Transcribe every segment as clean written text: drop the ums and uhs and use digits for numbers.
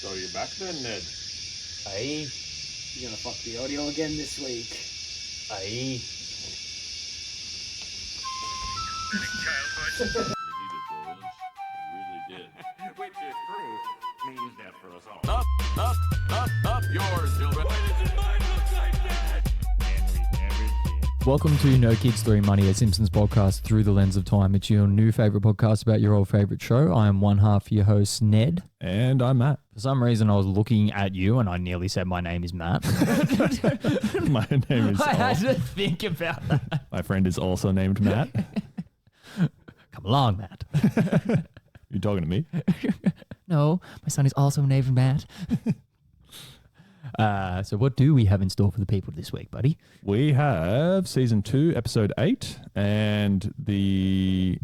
So you're back then, Ned? Aye. You're gonna fuck the audio again this week. Aye. You needed those. You really did. Which is true, means death for us all. Up, yours, children. Why does mine look like that? Welcome to No Kids 3 Money, a Simpsons podcast through the lens of time. It's your new favourite podcast about your old favourite show. I am one half your host, Ned. And I'm Matt. For some reason, I was looking at you and I nearly said my name is Matt. My name is... I had to think about that. My friend is also named Matt. Come along, Matt. You talking to me? No, my son is also named Matt. So what do we have in store for the people this week, buddy? We have Season 2, Episode 8, and the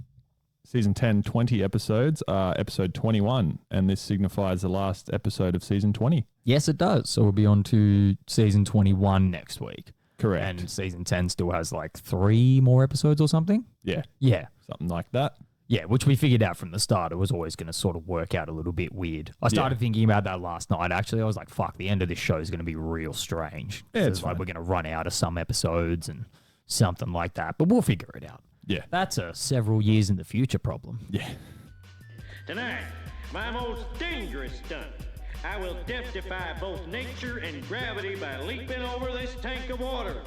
Season 10-20 episodes are Episode 21, and this signifies the last episode of Season 20. Yes, it does. So we'll be on to Season 21 next week. Correct. And Season 10 still has like 3 more episodes or something? Yeah, Yeah. something like that. Yeah, which we figured out from the start. It was always going to sort of work out a little bit weird. I started thinking about that last night, actually. I was like, fuck, the end of this show is going to be real strange. Yeah, it's like we're going to run out of some episodes and something like that. But we'll figure it out. Yeah. That's a several years in the future problem. Yeah. Tonight, my most dangerous stunt. I will death-defy both nature and gravity by leaping over this tank of water,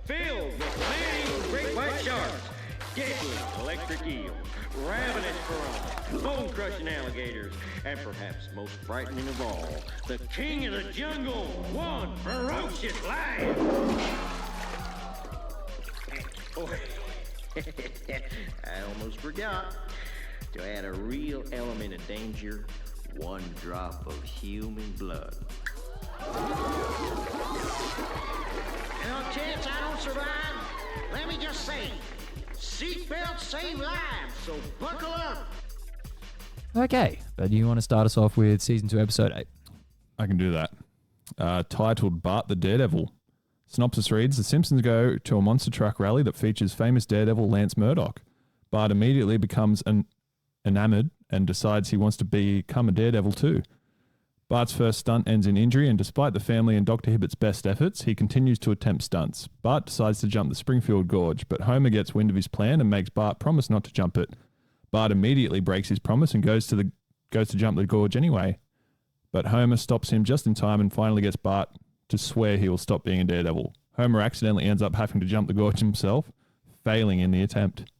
filled with man-eating great white sharks, deadly electric eels, ravenous piranhas, bone-crushing alligators, and perhaps most frightening of all, the king of the jungle, one ferocious lion. Oh, I almost forgot. To add a real element of danger, one drop of human blood. No chance I don't survive? Let me just say, seatbelts save lives, so buckle up. Okay, but do you want to start us off with Season 2, Episode 8? I can do that. Titled Bart the Daredevil. Synopsis reads, The Simpsons go to a monster truck rally that features famous daredevil Lance Murdoch. Bart immediately becomes enamored and decides he wants to become a daredevil too. Bart's first stunt ends in injury, and despite the family and Dr. Hibbert's best efforts, he continues to attempt stunts. Bart decides to jump the Springfield Gorge, but Homer gets wind of his plan and makes Bart promise not to jump it. Bart immediately breaks his promise and goes to jump the gorge anyway. But Homer stops him just in time and finally gets Bart to swear he will stop being a daredevil. Homer accidentally ends up having to jump the gorge himself, failing in the attempt.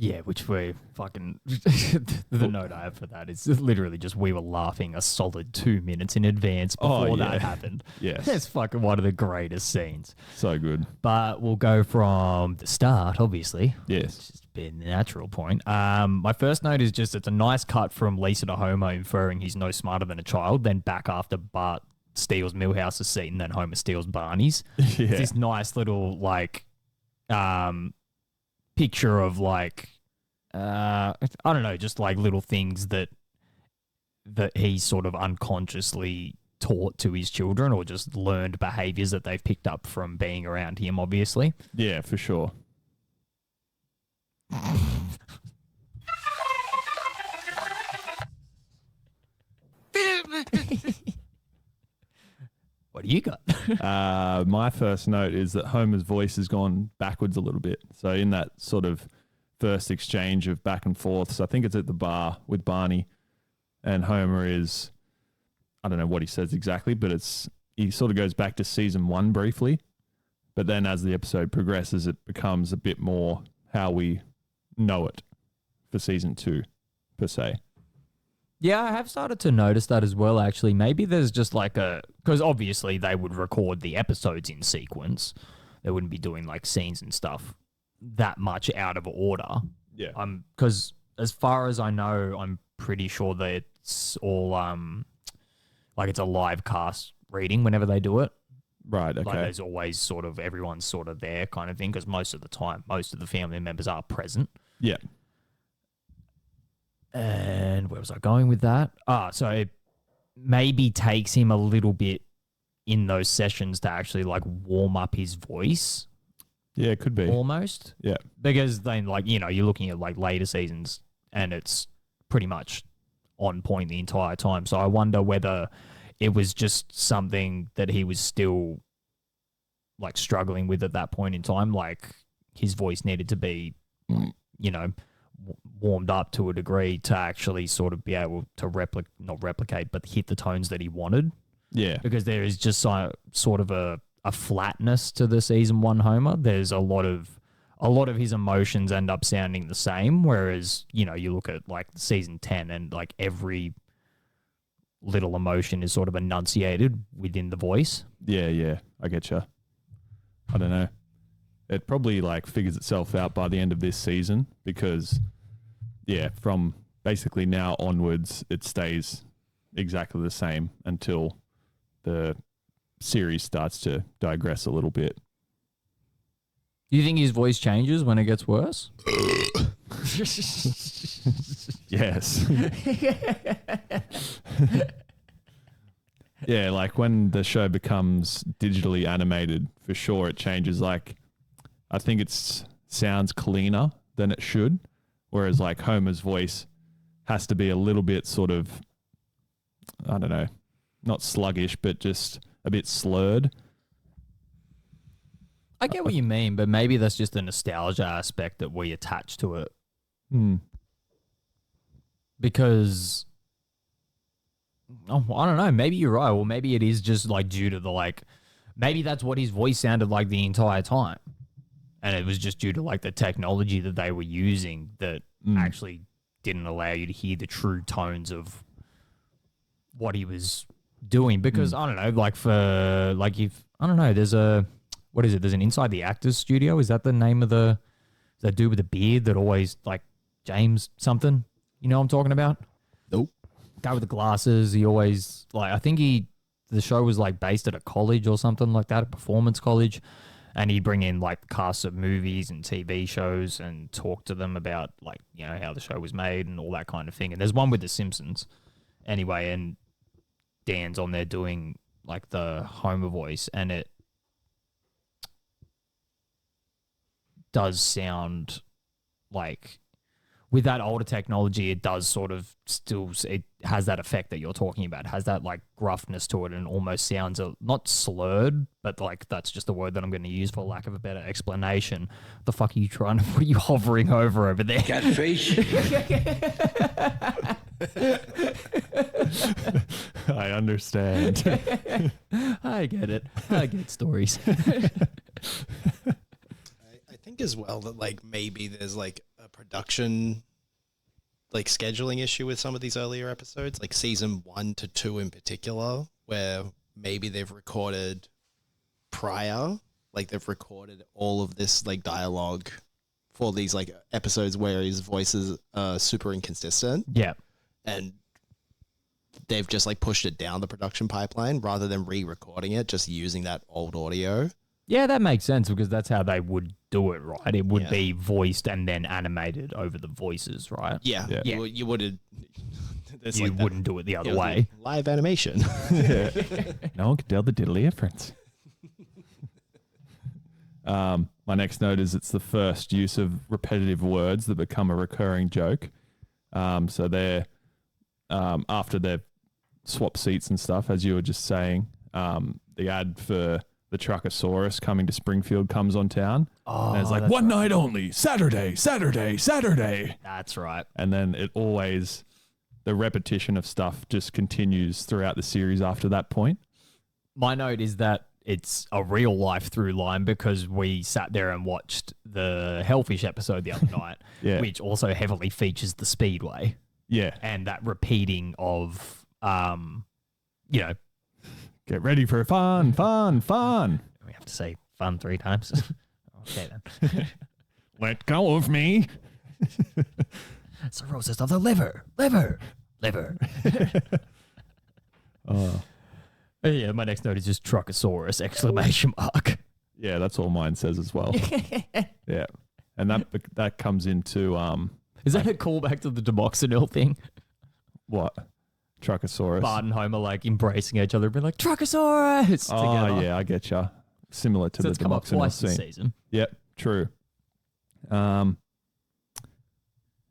Yeah, which we fucking... the note I have for that is literally just we were laughing a solid 2 minutes in advance before that happened. Yes. It's fucking one of the greatest scenes. So good. But we'll go from the start, obviously. Yes. Just being the natural point. My first note is just it's a nice cut from Lisa to Homer inferring he's no smarter than a child, then back after Bart steals Milhouse's seat and then Homer steals Barney's. Yeah. It's this nice little, like... picture of like I don't know, just like little things that he's sort of unconsciously taught to his children or just learned behaviors that they've picked up from being around him, obviously. Yeah, for sure. What do you got? My first note is that Homer's voice has gone backwards a little bit. So in that sort of first exchange of back and forth, so I think it's at the bar with Barney, and Homer is, I don't know what he says exactly, but he sort of goes back to season 1 briefly. But then as the episode progresses, it becomes a bit more how we know it for season 2, per se. Yeah, I have started to notice that as well, actually. Maybe there's just like because obviously they would record the episodes in sequence. They wouldn't be doing like scenes and stuff that much out of order. Yeah. Because as far as I know, I'm pretty sure that it's all like it's a live cast reading whenever they do it. Right, okay. Like there's always sort of everyone's sort of there kind of thing because most of the time, most of the family members are present. Yeah. And where was I going with that? So it maybe takes him a little bit in those sessions to actually like warm up his voice. Yeah, it could be. Almost. Yeah. Because then like, you know, you're looking at like later seasons and it's pretty much on point the entire time. So I wonder whether it was just something that he was still like struggling with at that point in time. Like his voice needed to be, you know, warmed up to a degree to actually sort of be able to not replicate, but hit the tones that he wanted. Yeah. Because there is just sort of a flatness to the season 1 Homer. There's a lot of his emotions end up sounding the same, whereas, you know, you look at like season 10 and like every little emotion is sort of enunciated within the voice. Yeah, I get you. I don't know. It probably like figures itself out by the end of this season because, yeah, from basically now onwards, it stays exactly the same until the series starts to digress a little bit. Do you think his voice changes when it gets worse? Yes. Yeah, like when the show becomes digitally animated, for sure it changes. Like, I think it sounds cleaner than it should, whereas like Homer's voice has to be a little bit sort of, I don't know, not sluggish, but just a bit slurred. I get what you mean, but maybe that's just the nostalgia aspect that we attach to it. Because, I don't know, maybe you're right. Or maybe it is just like due to the like, maybe that's what his voice sounded like the entire time. And it was just due to like the technology that they were using that actually didn't allow you to hear the true tones of what he was doing. Because I don't know, like for like if, I don't know, there's a, what is it? There's an Inside the Actors Studio. Is that the name of that dude with the beard that always like James something? You know what I'm talking about? Nope. Guy with the glasses. He always like, I think the show was like based at a college or something like that, a performance college. And he'd bring in like casts of movies and TV shows and talk to them about like, you know, how the show was made and all that kind of thing. And there's one with the Simpsons anyway. And Dan's on there doing like the Homer voice, and it does sound like with that older technology, it does sort of still, it has that effect that you're talking about. It has that like gruffness to it and almost sounds not slurred, but like that's just the word that I'm going to use for lack of a better explanation. The fuck are you trying to, what are you hovering over there? Catfish. I understand. I get it. I get stories. I think as well that like maybe there's like a production like scheduling issue with some of these earlier episodes, like season 1 to 2 in particular, where maybe they've recorded prior, like they've recorded all of this like dialogue for these like episodes where his voice is super inconsistent. Yeah. And they've just like pushed it down the production pipeline rather than re-recording it, just using that old audio. Yeah, that makes sense because that's how they would do it, right? It would be voiced and then animated over the voices, right? Yeah. You wouldn't. You wouldn't do it the other way. Live animation. No one could tell the diddly difference. My next note is it's the first use of repetitive words that become a recurring joke. So they're after they've swapped seats and stuff, as you were just saying, the ad for the Truckosaurus coming to Springfield comes on town. Oh, and it's like, one night only, Saturday. That's right. And then it always, the repetition of stuff just continues throughout the series after that point. My note is that it's a real life through line because we sat there and watched the Hellfish episode the other night, which also heavily features the Speedway. Yeah. And that repeating of, you know, get ready for fun. We have to say fun 3 times. Okay, then. Let go of me. Cirrhosis of the liver. Oh. Yeah, my next note is just Truckosaurus, exclamation mark. Yeah, that's all mine says as well. Yeah. And that comes into... Is that a callback to the Demoxenil thing? What? Truckosaurus. Bart and Homer like embracing each other and being like, Truckosaurus! Oh, together. yeah, I get you. Similar to the It's come up Demoxenil twice scene. this season. Yep, true. Yeah,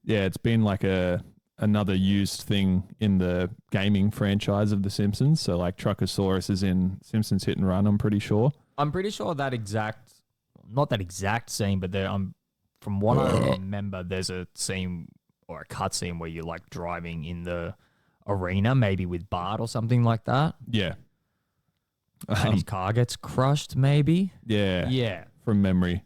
it's been like a another used thing in the gaming franchise of The Simpsons. So like Truckosaurus is in Simpsons Hit and Run, I'm pretty sure. I'm pretty sure not that exact scene, but from what I remember, there's a scene or a cut scene where you're like driving in the arena, maybe with Bart or something like that. Yeah. And his car gets crushed, maybe. Yeah. Yeah. From memory.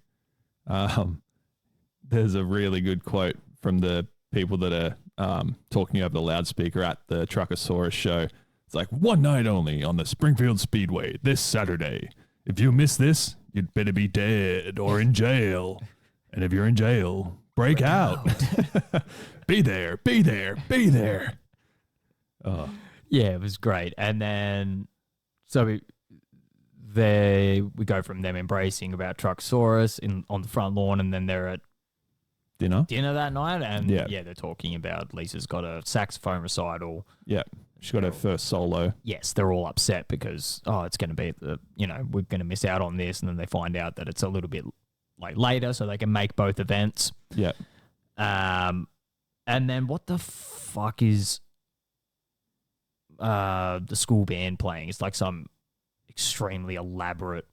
There's a really good quote from the people that are talking over the loudspeaker at the Truckosaurus show. It's like, one night only on the Springfield Speedway this Saturday. If you miss this, you'd better be dead or in jail. And if you're in jail, break out. Be there, be there, be there. Oh. Yeah, it was great. And then, so we go from them embracing about Truckosaurus on the front lawn, and then they're at dinner that night. And yeah, they're talking about Lisa's got a saxophone recital. Yeah. She got her first solo. Yes, they're all upset because, it's going to be we're going to miss out on this. And then they find out that it's a little bit like later so they can make both events. Yeah. And then what the fuck is the school band playing? It's like some extremely elaborate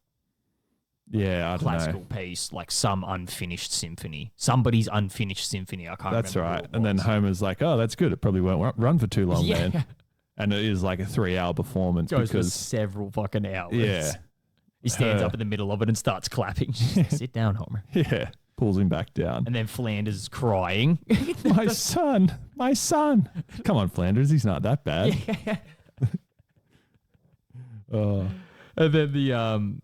classical piece, like some unfinished symphony. Somebody's unfinished symphony. I can't remember. That's right. And then Homer's like, oh, that's good. It probably won't run for too long, yeah. man. And it is like a 3-hour performance. Goes because for several fucking hours. Yeah. He stands up in the middle of it and starts clapping. Sit down, Homer. Yeah. Pulls him back down. And then Flanders is crying. My son. Come on, Flanders. He's not that bad. Yeah. And then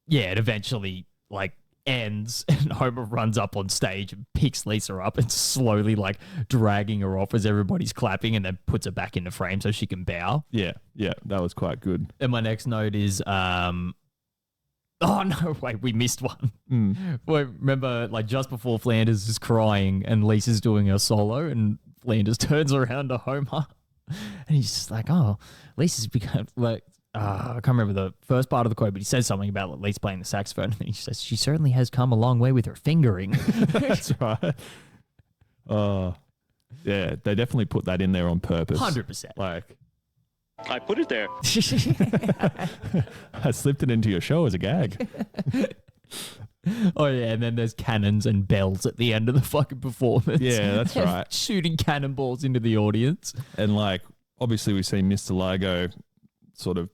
it eventually like ends and Homer runs up on stage and picks Lisa up and slowly like dragging her off as everybody's clapping and then puts her back in the frame so she can bow. Yeah, that was quite good. And my next note is oh no, wait, we missed one. Well, remember like just before Flanders is crying and Lisa's doing her solo and Flanders turns around to Homer and he's just like, oh, Lisa's become like, I can't remember the first part of the quote, but he says something about like, Lisa playing the saxophone. And he says, she certainly has come a long way with her fingering. That's right. Yeah, they definitely put that in there on purpose. 100%. Like, I put it there. I slipped it into your show as a gag. Oh, yeah, and then there's cannons and bells at the end of the fucking performance. Yeah, that's right. Shooting cannonballs into the audience. And like, obviously we see Mr. Ligo sort of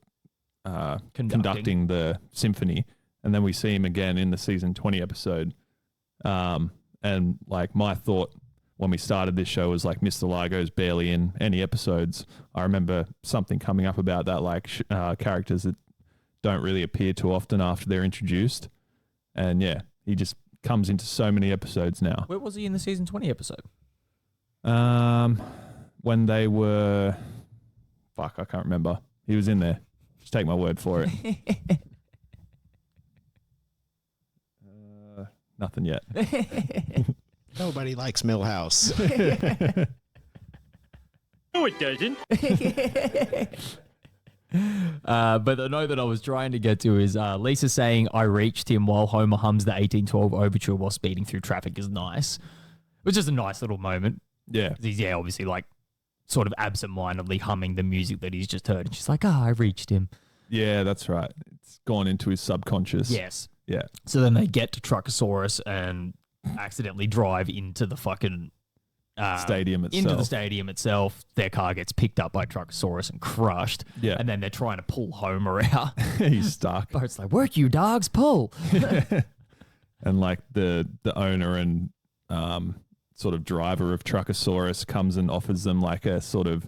conducting the symphony, and then we see him again in the season 20 episode. And like my thought when we started this show was like Mr. Ligo's barely in any episodes. I remember something coming up about that, like characters that don't really appear too often after they're introduced. And yeah, he just comes into so many episodes now. Where was he in the season 20 episode? When they were, I can't remember. He was in there. Just take my word for it. Nothing yet. Nobody likes Millhouse. No, it doesn't. But the note that I was trying to get to is Lisa saying, I reached him while Homer hums the 1812 overture while speeding through traffic is nice. Which is a nice little moment. Yeah. He's, obviously like sort of absentmindedly humming the music that he's just heard. And she's like, I reached him. Yeah, that's right. It's gone into his subconscious. Yes. Yeah. So then they get to Truckosaurus and accidentally drive into the fucking stadium itself. Into the stadium itself. Their car gets picked up by Truckosaurus and crushed. Yeah. And then they're trying to pull Homer out. He's stuck. But it's like, work you dogs, pull. And like the owner and sort of driver of Truckosaurus comes and offers them like a sort of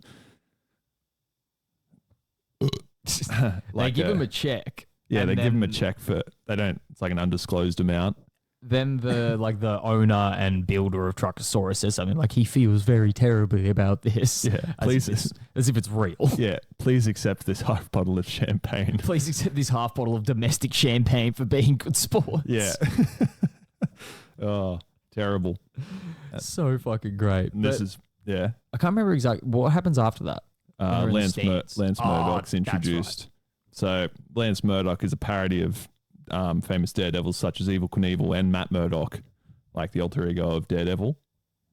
they give him a check. Yeah, they give him a check for it's like an undisclosed amount. Then the owner and builder of Truckosaurus says something like he feels very terribly about this. Yeah, please, as if it's real. Yeah, please accept this half bottle of champagne. Please accept this half bottle of domestic champagne for being good sports. Yeah. Oh, terrible. So fucking great. And this is I can't remember exactly what happens after that. Lance Murdoch's introduced. Right. So Lance Murdoch is a parody of famous daredevils such as Evel Knievel and Matt Murdock, like the alter ego of Daredevil.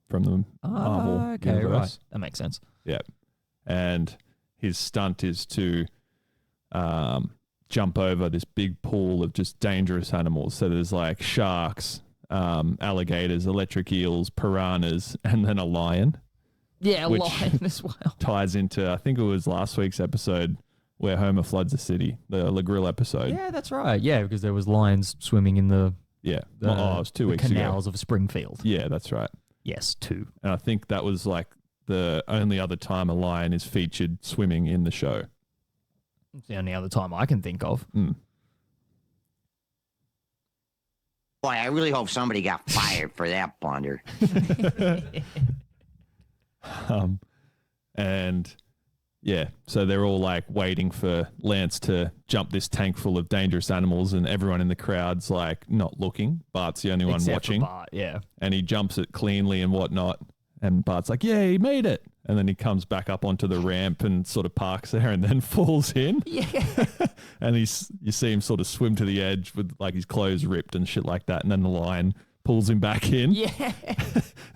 from the Marvel okay, universe. right. That makes sense. Yeah. And his stunt is to jump over this big pool of just dangerous animals. So there's like sharks, alligators, electric eels, piranhas, and then a lion. Yeah, a Which- lion as well. Ties into, I think it was last week's episode where Homer floods the city, the La Grill episode. Yeah, that's right. Yeah, because there was lions swimming in the, Yeah. the, Oh, it was 2 the weeks ago. canals of Springfield. Yeah, that's right. Yes, 2. And I think that was like the only other time a lion is featured swimming in the show. It's the only other time I can think of. Mm. Boy, I really hope somebody got fired for that blunder. And yeah, so they're all like waiting for Lance to jump this tank full of dangerous animals, and everyone in the crowd's like not looking. Bart's the only one Except watching, for Bart, yeah. and he jumps it cleanly and whatnot. And Bart's like, "Yeah, he made it." And then he comes back up onto the ramp and sort of parks there, and then falls in. Yeah. And you see him sort of swim to the edge with like his clothes ripped and shit like that. And then the lion pulls him back in. Yeah.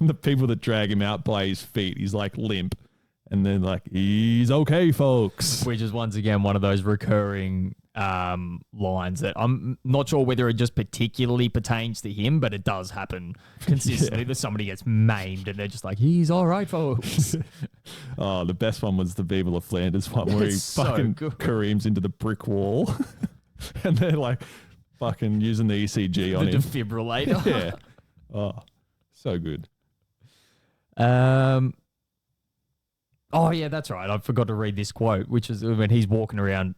And the people that drag him out by his feet, he's like limp. And then like, he's okay, folks. Which is once again one of those recurring lines that I'm not sure whether it just particularly pertains to him, but it does happen consistently that somebody gets maimed and they're just like, he's all right, folks. Oh, the best one was the Beeble of Flanders one where he It's so fucking good. careens into the brick wall. And they're like fucking using the ECG on The him. defibrillator. Yeah. Oh, so good. Oh, yeah, that's right. I forgot to read this quote, which is when he's walking around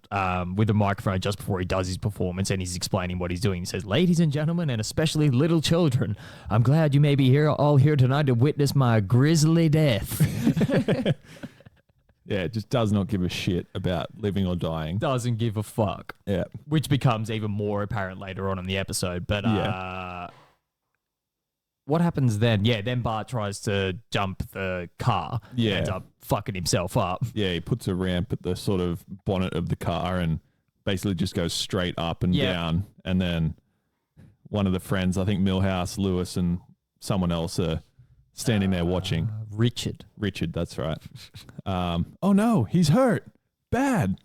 with a microphone just before he does his performance and he's explaining what he's doing. He says, "Ladies and gentlemen, and especially little children, I'm glad you may be all here tonight to witness my grisly death." Yeah, it just does not give a shit about living or dying. Doesn't give a fuck. Yeah. Which becomes even more apparent later on in the episode. But what happens then? Yeah, then Bart tries to jump the car. Yeah. Ends up fucking himself up. Yeah, he puts a ramp at the sort of bonnet of the car and basically just goes straight up and Yeah. down. And then one of the friends, I think Milhouse, Lewis, and someone else are standing there watching. Richard. Richard, that's right. Oh no, he's hurt. Bad.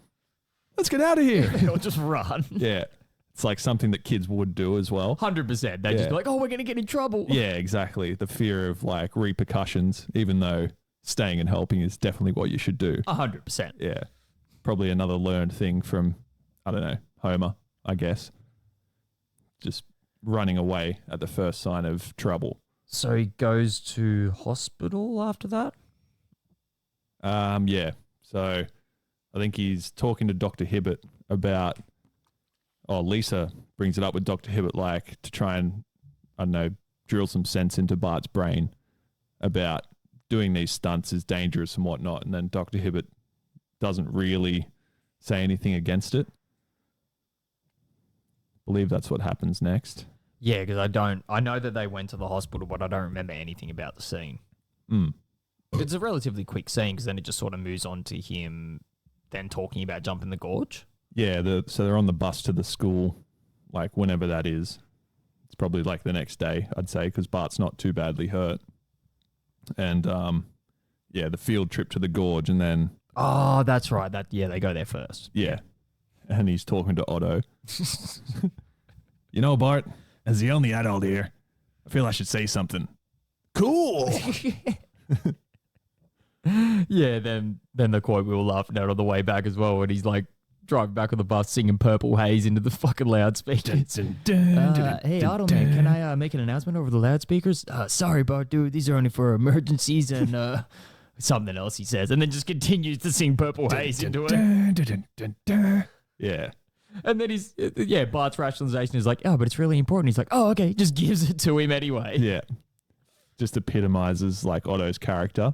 Let's get out of here. He'll just run. Yeah. It's like something that kids would do as well. 100%. They'd just Yeah. be like, oh, we're going to get in trouble. Yeah, exactly. The fear of like repercussions, even though staying and helping is definitely what you should do. 100%. Yeah. Probably another learned thing from, I don't know, Homer, I guess. Just running away at the first sign of trouble. So he goes to hospital after that? Yeah. So I think he's talking to Dr. Hibbert about, Lisa brings it up with Dr. Hibbert, like to try and, I don't know, drill some sense into Bart's brain about doing these stunts is dangerous and whatnot. And then Dr. Hibbert doesn't really say anything against it. I believe that's what happens next. Yeah, because I know that they went to the hospital, but I don't remember anything about the scene. Mm. It's a relatively quick scene because then it just sort of moves on to him then talking about jumping the gorge. Yeah, so they're on the bus to the school, like whenever that is. It's probably like the next day, I'd say, because Bart's not too badly hurt. And yeah, the field trip to the gorge, and then Oh, that's right. They go there first. yeah, and he's talking to Otto. You know, Bart, as the only adult here, I feel I should say something. Cool. Yeah, then the quote we were laughing at on the way back as well, when he's like driving back on the bus singing Purple Haze into the fucking loudspeakers. Hey, Automan, can I make an announcement over the loudspeakers? Sorry, Bart, dude, these are only for emergencies and something else he says, and then just continues to sing Purple Haze into it. Yeah. And then Bart's rationalization is like, oh, but it's really important. He's like, oh, okay, just gives it to him anyway. Yeah. Just epitomizes like Otto's character.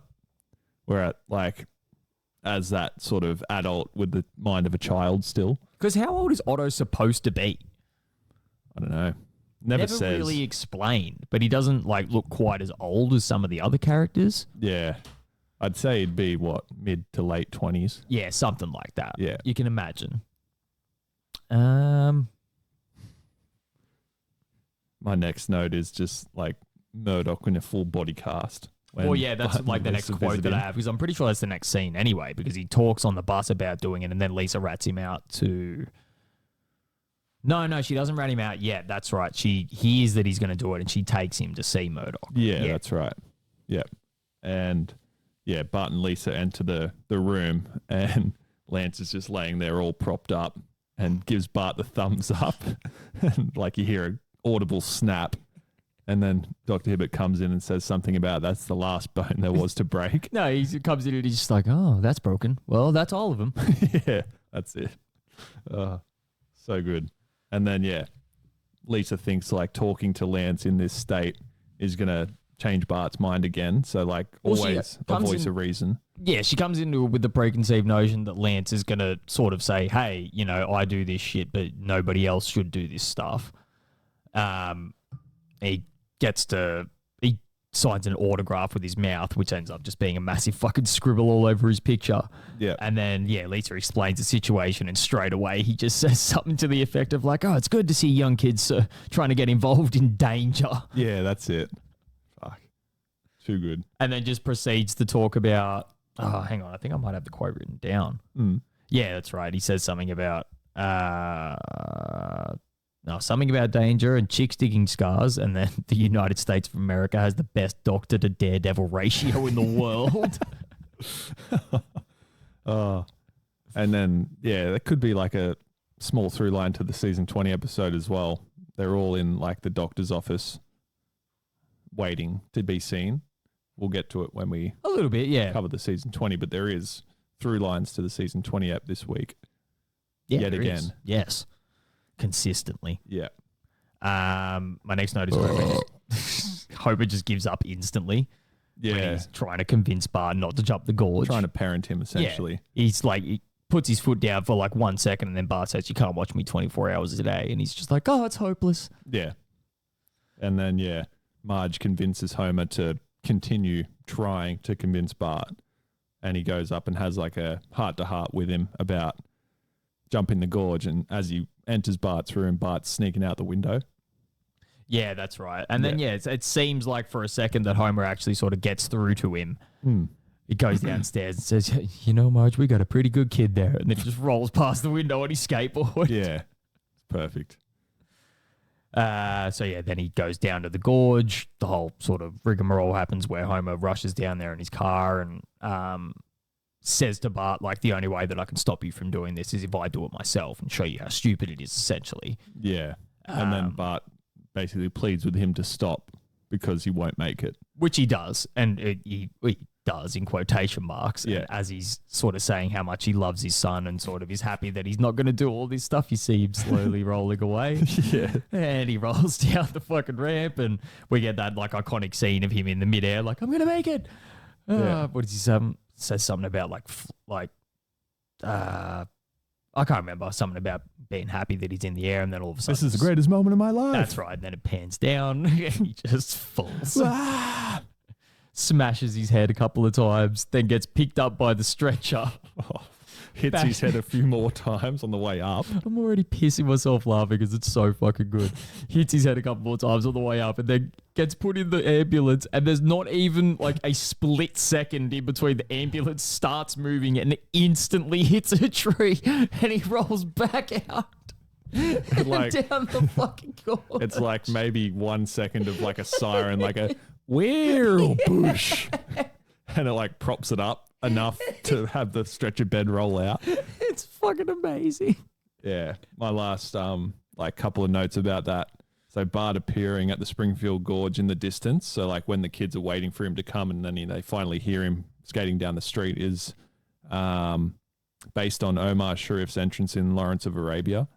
Where like as that sort of adult with the mind of a child still. Because how old is Otto supposed to be? I don't know. Never says. Really explained, but he doesn't like look quite as old as some of the other characters. Yeah. I'd say he'd be what, mid to late 20s. Yeah, something like that. Yeah. You can imagine. My next note is just like Murdoch in a full body cast. Well, yeah, that's Bart and like the next Lisa quote visit that I him. have, because I'm pretty sure that's the next scene anyway, because he talks on the bus about doing it, and then Lisa rats him out to... No, she doesn't rat him out yet. That's right. She hears that he's going to do it, and she takes him to see Murdoch. Yeah, that's right. Yep. And yeah, Bart and Lisa enter the room, and Lance is just laying there all propped up and gives Bart the thumbs up. And like you hear an audible snap. And then Dr. Hibbert comes in and says something about that's the last bone there was to break. No, he comes in and he's just like, oh, that's broken. Well, that's all of them. Yeah, that's it. So good. And then, yeah, Lisa thinks like talking to Lance in this state is going to change Bart's mind again. So like always a voice of reason. Yeah, she comes into it with the preconceived notion that Lance is going to sort of say, hey, you know, I do this shit, but nobody else should do this stuff. He signs an autograph with his mouth, which ends up just being a massive fucking scribble all over his picture. Yeah. And then, yeah, Lisa explains the situation, and straight away he just says something to the effect of like, oh, it's good to see young kids trying to get involved in danger. Yeah, that's it. Fuck. Too good. And then just proceeds to talk about, oh, hang on, I think I might have the quote written down. Yeah, that's right. He says something about, something about danger and chicks digging scars, and then the United States of America has the best doctor to daredevil ratio in the world. And then, yeah, that could be like a small through line to the season 20 episode as well. They're all in like the doctor's office waiting to be seen. We'll get to it when we A little bit, yeah. cover the season 20, but there is through lines to the season 20 ep this week. Yeah, Yet there again. is. Yes. Consistently. Yeah. My next note is Homer. Homer just gives up instantly. When Yeah. he's trying to convince Bart not to jump the gorge. Trying to parent him essentially. Yeah. He's like, he puts his foot down for like 1 second, and then Bart says, you can't watch me 24 hours a day. And he's just like, oh, it's hopeless. Yeah. And then, yeah, Marge convinces Homer to continue trying to convince Bart. And he goes up and has like a heart-to-heart with him about jumping the gorge. And as he enters Bart's room, Bart's sneaking out the window. Yeah, that's right. And then, it seems like for a second that Homer actually sort of gets through to him. He goes downstairs and says, you know, Marge, we got a pretty good kid there. And then he just rolls past the window on his skateboard. Yeah. It's perfect. So, yeah, then he goes down to the gorge. The whole sort of rigmarole happens where Homer rushes down there in his car and says to Bart, like, the only way that I can stop you from doing this is if I do it myself and show you how stupid it is, essentially. Yeah. And then Bart basically pleads with him to stop because he won't make it. Which he does. And he does in quotation marks. Yeah. And as he's sort of saying how much he loves his son and sort of is happy that he's not going to do all this stuff, you see him slowly rolling away. Yeah. And he rolls down the fucking ramp, and we get that like iconic scene of him in the midair, like, I'm going to make it. Yeah. What does he say? Says something about I can't remember, something about being happy that he's in the air, and then all of a sudden... This is the greatest moment of my life. That's right. And then it pans down, and he just falls. Smashes his head a couple of times, then gets picked up by the stretcher. Hits his head a few more times on the way up. I'm already pissing myself laughing because it's so fucking good. Hits his head a couple more times on the way up, and then gets put in the ambulance, and there's not even like a split second in between. The ambulance starts moving and it instantly hits a tree, and he rolls back out. Like, down the fucking gorge. it's like maybe 1 second of like a siren, like a wheel bush, and it like props it up enough to have the stretcher bed roll out. It's fucking amazing. Yeah, my last like couple of notes about that. So Bart appearing at the Springfield Gorge in the distance. So like when the kids are waiting for him to come, and then they finally hear him skating down the street, is based on Omar Sharif's entrance in Lawrence of Arabia.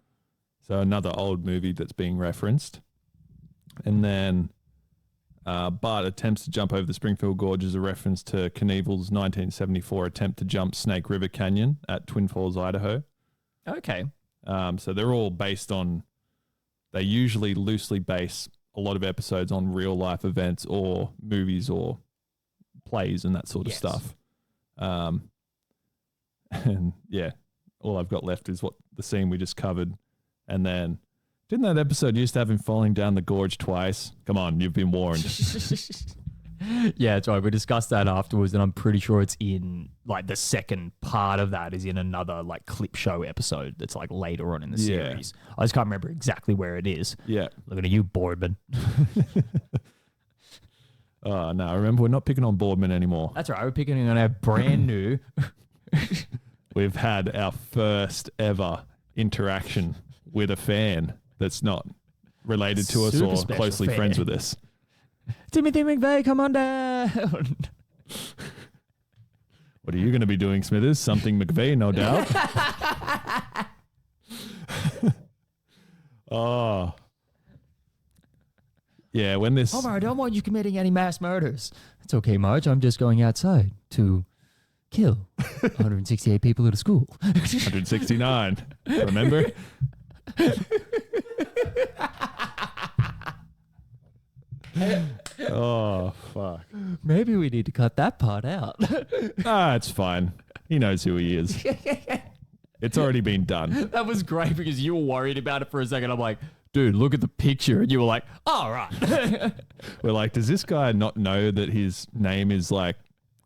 So another old movie that's being referenced. And then Bart attempts to jump over the Springfield Gorge as a reference to Knievel's 1974 attempt to jump Snake River Canyon at Twin Falls, Idaho. Okay. So they're all based on, they usually loosely base a lot of episodes on real life events or movies or plays and that sort of stuff. And yeah, all I've got left is what the scene we just covered. And then, didn't that episode used to have him falling down the gorge twice? Come on, you've been warned. Yeah, that's right. We discussed that afterwards, and I'm pretty sure it's in like the second part of that is in another like clip show episode that's like later on in the Yeah. series. I just can't remember exactly where it is. Yeah. Looking at you, boardman. Oh, no. Remember, we're not picking on boardman anymore. That's right. We're picking on our brand new. We've had our first ever interaction with a fan that's not related to us Super or special closely fan. friends with us. Timothy McVeigh, come on down. What are you going to be doing, Smithers? Something McVeigh, no doubt. Oh. Yeah, when this... Homer, I don't want you committing any mass murders. It's okay, Marge. I'm just going outside to kill 168 people at a school. 169. Remember? Oh, fuck. Maybe we need to cut that part out. It's fine. He knows who he is. It's already been done. That was great because you were worried about it for a second. I'm like, dude, look at the picture. And you were like, all right. We're like, does this guy not know that his name is like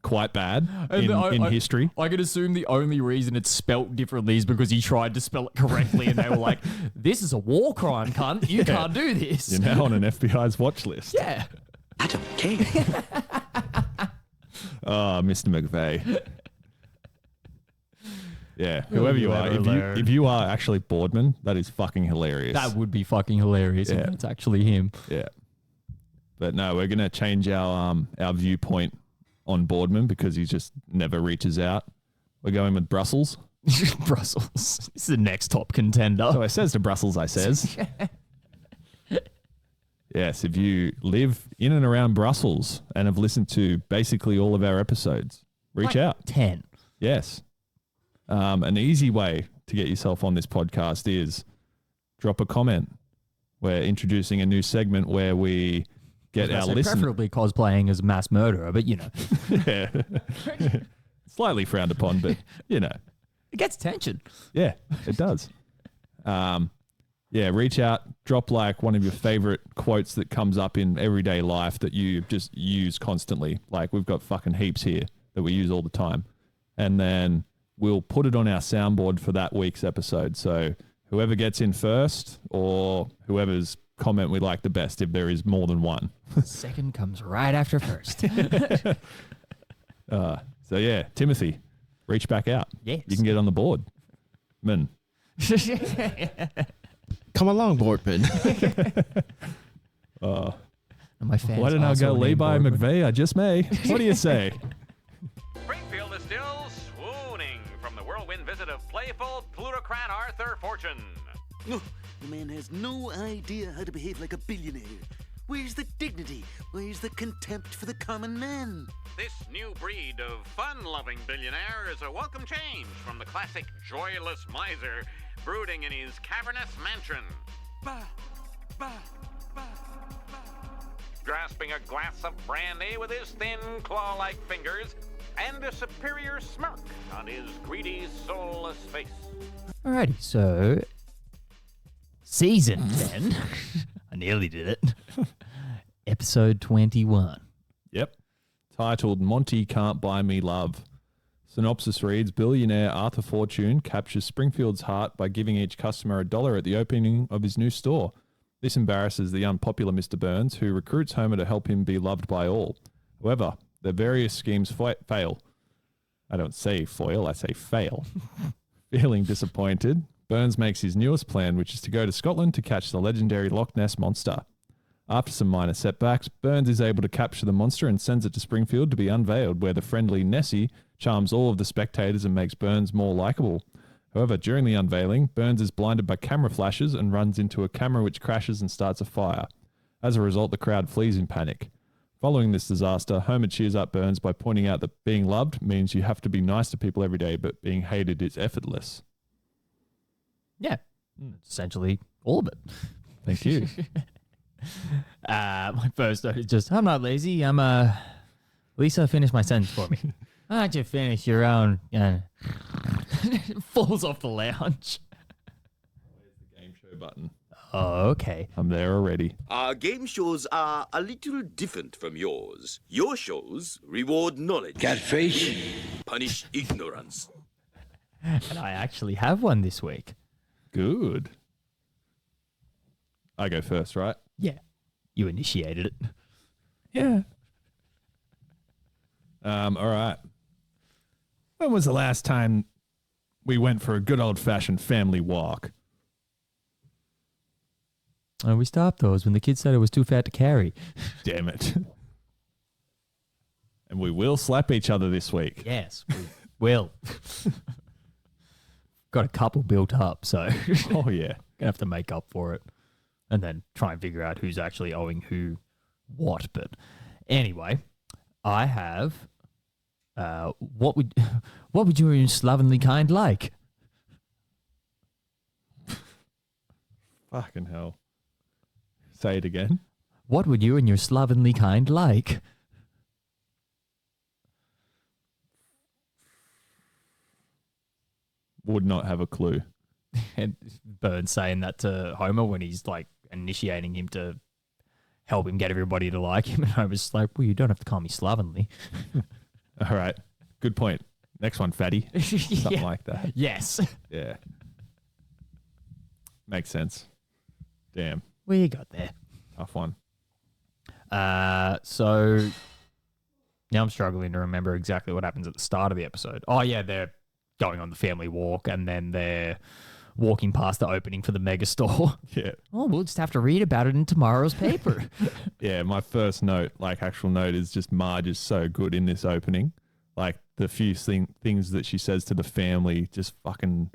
quite bad in history? I could assume the only reason it's spelt differently is because he tried to spell it correctly and they were like, this is a war crime, cunt. You can't do this. You're now on an FBI's watch list. Yeah. I don't care. Oh, Mr. McVeigh. Yeah, whoever you are, if you are actually Boardman, that is fucking hilarious. That would be fucking hilarious if it's actually him. Yeah. But no, we're gonna change our viewpoint on Boardman because he just never reaches out. We're going with Brussels. Brussels. This is the next top contender. So I says to Brussels, I says. Yes, if you live in and around Brussels and have listened to basically all of our episodes, reach out. 10. Yes. An easy way to get yourself on this podcast is drop a comment. We're introducing a new segment where we get our listeners. Preferably cosplaying as a mass murderer, but you know. Yeah. Slightly frowned upon, but you know. It gets attention. Yeah, it does. Yeah, reach out, drop like one of your favorite quotes that comes up in everyday life that you just use constantly. Like we've got fucking heaps here that we use all the time. And then we'll put it on our soundboard for that week's episode. So whoever gets in first or whoever's comment we like the best, if there is more than one. Second comes right after first. So yeah, Timothy, reach back out. Yes. You can get on the board. Man. Come along, Boardman. My fans Why didn't I also go named Levi Boardman. McVeigh? I just may. What do you say? Springfield is still swooning from the whirlwind visit of playful plutocrat Arthur Fortune. Oh, the man has no idea how to behave like a billionaire. Where's the dignity? Where's the contempt for the common man? This new breed of fun-loving billionaire is a welcome change from the classic joyless miser brooding in his cavernous mansion. Bah, bah, bah, bah. Grasping a glass of brandy with his thin, claw-like fingers and a superior smirk on his greedy, soulless face. Alrighty, so season 10. I nearly did it. Episode 21. Yep. Titled Monty Can't Buy Me Love. Synopsis reads, billionaire Arthur Fortune captures Springfield's heart by giving each customer $1 at the opening of his new store. This embarrasses the unpopular Mr. Burns, who recruits Homer to help him be loved by all. However, their various schemes fail. I don't say foil, I say fail. Feeling disappointed, Burns makes his newest plan, which is to go to Scotland to catch the legendary Loch Ness Monster. After some minor setbacks, Burns is able to capture the monster and sends it to Springfield to be unveiled, where the friendly Nessie charms all of the spectators and makes Burns more likable. However, during the unveiling, Burns is blinded by camera flashes and runs into a camera which crashes and starts a fire. As a result, the crowd flees in panic. Following this disaster, Homer cheers up Burns by pointing out that being loved means you have to be nice to people every day, but being hated is effortless. Yeah, essentially all of it. Thank you. My first note is just, I'm not lazy. Lisa, finish my sentence for me. Why don't you finish your own? Falls off the lounge. Where's the game show button? Oh, okay. I'm there already. Our game shows are a little different from yours. Your shows reward knowledge. Catfish. Punish ignorance. And I actually have one this week. Good. I go first, right? Yeah. You initiated it. Yeah. All right. When was the last time we went for a good old-fashioned family walk? Oh, we stopped those when the kid said it was too fat to carry. Damn it. And we will slap each other this week. Yes, we will. Got a couple built up, so Oh, yeah. gonna have to make up for it. And then try and figure out who's actually owing who what. But anyway, I have what would you and your slovenly kind like? Fucking hell. Say it again. What would you and your slovenly kind like? Would not have a clue. And Burns saying that to Homer when he's like initiating him to help him get everybody to like him. And Homer's like, well, you don't have to call me slovenly. All right. Good point. Next one, fatty. Something Yeah. like that. Yes. Yeah. Makes sense. Damn. Well, you got there. Tough one. So now I'm struggling to remember exactly what happens at the start of the episode. Oh, yeah, they're going on the family walk and then they're walking past the opening for the mega store. Yeah. Oh, we'll just have to read about it in tomorrow's paper. Yeah, my first note, like actual note, is just Marge is so good in this opening. Like the few things that she says to the family just fucking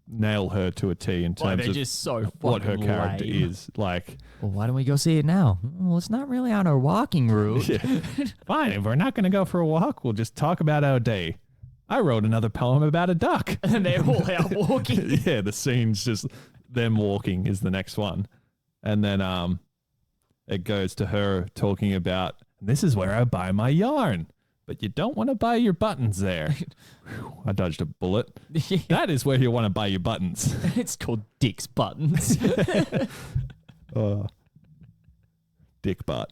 nail her to a T in terms they're of just so what her fucking character lame. is. Like, Well, why don't we go see it now? Well, it's not really on our walking route. yeah. Fine, if we're not going to go for a walk, we'll just talk about our day. I wrote another poem about a duck. And they're all out walking. Yeah, the scene's just them walking is the next one. And then it goes to her talking about, this is where I buy my yarn, but you don't want to buy your buttons there. Whew, I dodged a bullet. Yeah. That is where you want to buy your buttons. It's called Dick's Buttons. Dick butt.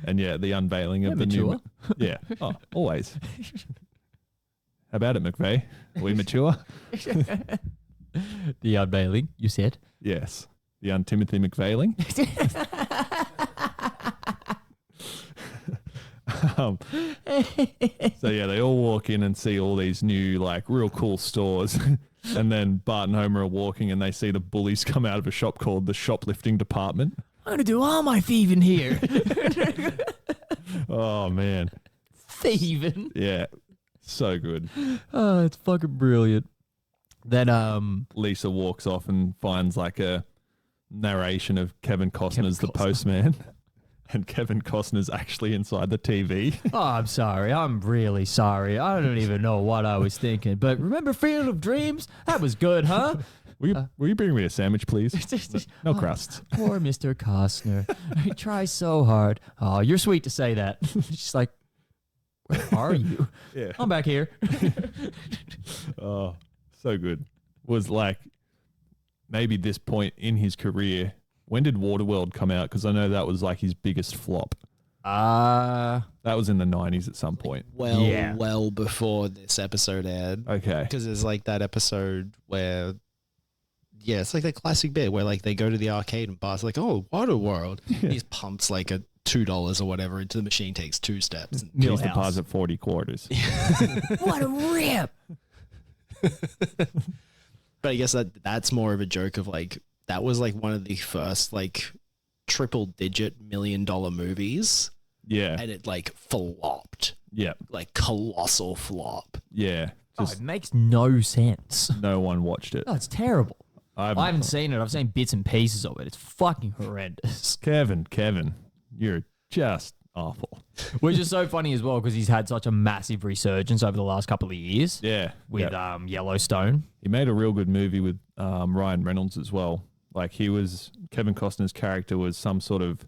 And yeah, the unveiling of Yeah, the new... mature. Yeah, oh, always. How about it, McVeigh? Are we mature? The unveiling, you said. Yes. The Timothy McVeighling. So yeah, they all walk in and see all these new, like, real cool stores. And then Bart and Homer are walking and they see the bullies come out of a shop called the Shoplifting Department. I'm going to do all my thieving here. Oh, man. Thieving? Yeah. So good. Oh, it's fucking brilliant. Then, Lisa walks off and finds, like, a narration of Kevin Costner's The Postman. And Kevin Costner's actually inside the TV. oh, I'm sorry. I'm really sorry. I don't even know what I was thinking. But remember Field of Dreams? That was good, huh? Will you bring me a sandwich, please? No crusts. Poor Mr. Costner. He tries so hard. Oh, you're sweet to say that. She's like, where are you? Yeah. I'm back here. Oh, so good. Was like maybe this point in his career. When did Waterworld come out? Because I know that was like his biggest flop. That was in the 90s at some point. Well before this episode aired. Okay. Because there's like that episode where, yeah, it's like the classic bit where like they go to the arcade and Bart's like, oh, Waterworld. Yeah. He pumps like a $2 or whatever into the machine, takes 2 steps. And He's deposit 40 quarters. What a rip. But I guess that's more of a joke of like, that was like one of the first like triple-digit $1 million movies. Yeah. And it like flopped. Yeah. Like colossal flop. Yeah. It makes no sense. No one watched it. Oh, it's terrible. I haven't seen it. I've seen bits and pieces of it. It's fucking horrendous. Kevin, you're just awful. Which is so funny as well because he's had such a massive resurgence over the last couple of years. Yeah. With Yellowstone. He made a real good movie with Ryan Reynolds as well. Like Kevin Costner's character was some sort of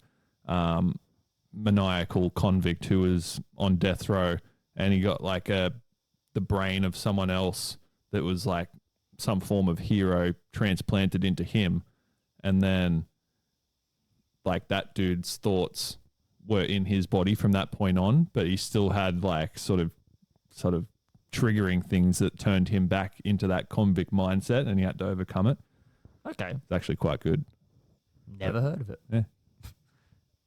maniacal convict who was on death row, and he got like the brain of someone else that was like some form of hero transplanted into him, and then like that dude's thoughts were in his body from that point on, but he still had like sort of triggering things that turned him back into that convict mindset, and he had to overcome it. Okay. It's actually quite good. Never heard of it. Yeah.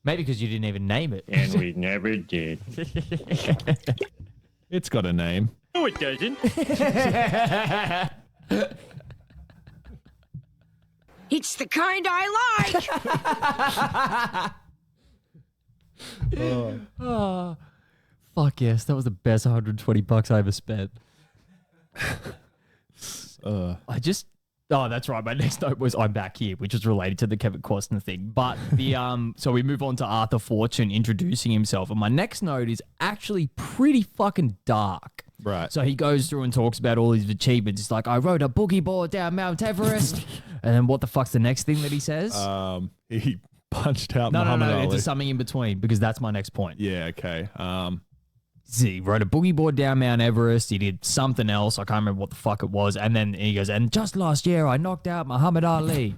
Maybe because you didn't even name it. And we never did. It's got a name. No, it doesn't. It's the kind I like. Oh, fuck yes. That was the best $120 I ever spent. Oh, that's right. My next note was I'm back here, which is related to the Kevin Costner thing. But so we move on to Arthur Fortune introducing himself. And my next note is actually pretty fucking dark. Right. So he goes through and talks about all his achievements. It's like, I rode a boogie board down Mount Everest. And then what the fuck's the next thing that he says? He punched out No, Muhammad Ali. it's something in between because that's my next point. Yeah, okay. He rode a boogie board down Mount Everest. He did something else. I can't remember what the fuck it was. And then he goes, and just last year I knocked out Muhammad Ali.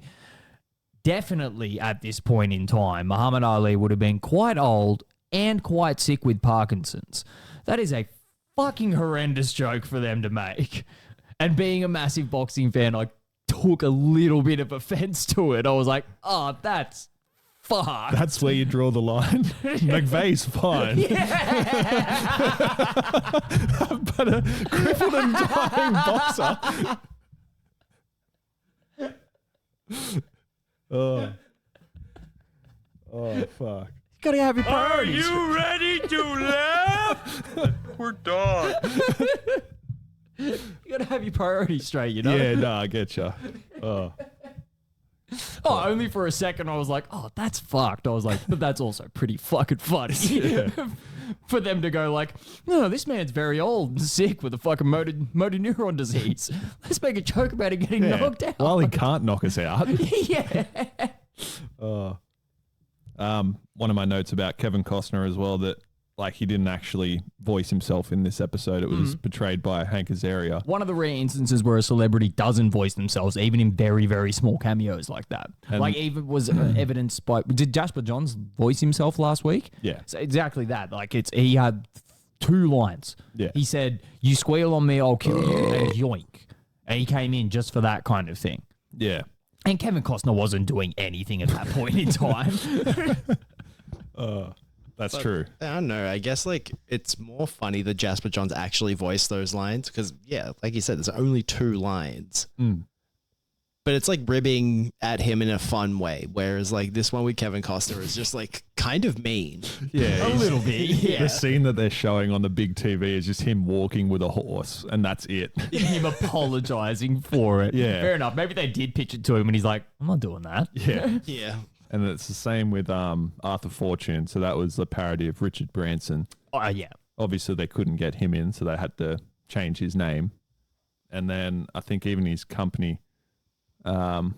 Definitely at this point in time, Muhammad Ali would have been quite old and quite sick with Parkinson's. That is a fucking horrendous joke for them to make. And being a massive boxing fan, I took a little bit of offense to it. I was like, oh, that's fuck. That's where you draw the line. McVeigh's fine. But a crippled and dying boxer. Oh, fuck. You gotta have your priorities. Are you ready to laugh? We're done. You gotta have your priorities straight, you know? Yeah, nah, I get you. Only for a second I was like, oh, that's fucked. I was like, but that's also pretty fucking funny. Yeah. For them to go like, no, this man's very old and sick with a fucking motor neuron disease. Let's make a joke about him getting knocked out. Well, he can't knock us out. Yeah. One of my notes about Kevin Costner as well, that like he didn't actually voice himself in this episode. It was portrayed by Hank Azaria. One of the rare instances where a celebrity doesn't voice themselves, even in very, very small cameos like that. And like even was evidenced by, did Jasper Johns voice himself last week? Yeah. So exactly that. Like he had 2 lines. Yeah. He said, you squeal on me, I'll kill you, and yoink. And he came in just for that kind of thing. Yeah. And Kevin Costner wasn't doing anything at that point in time. That's true. I don't know. I guess like it's more funny that Jasper Johns actually voiced those lines because, yeah, like you said, there's only 2 lines. But it's like ribbing at him in a fun way. Whereas like this one with Kevin Costner is just like kind of mean. Yeah. A little bit. Yeah. The scene that they're showing on the big TV is just him walking with a horse, and that's it. Him apologizing for it. Yeah. Fair enough. Maybe they did pitch it to him and he's like, I'm not doing that. Yeah. Yeah. And it's the same with Arthur Fortune. So that was a parody of Richard Branson. Oh, yeah. Obviously, they couldn't get him in, so they had to change his name. And then I think even his company, I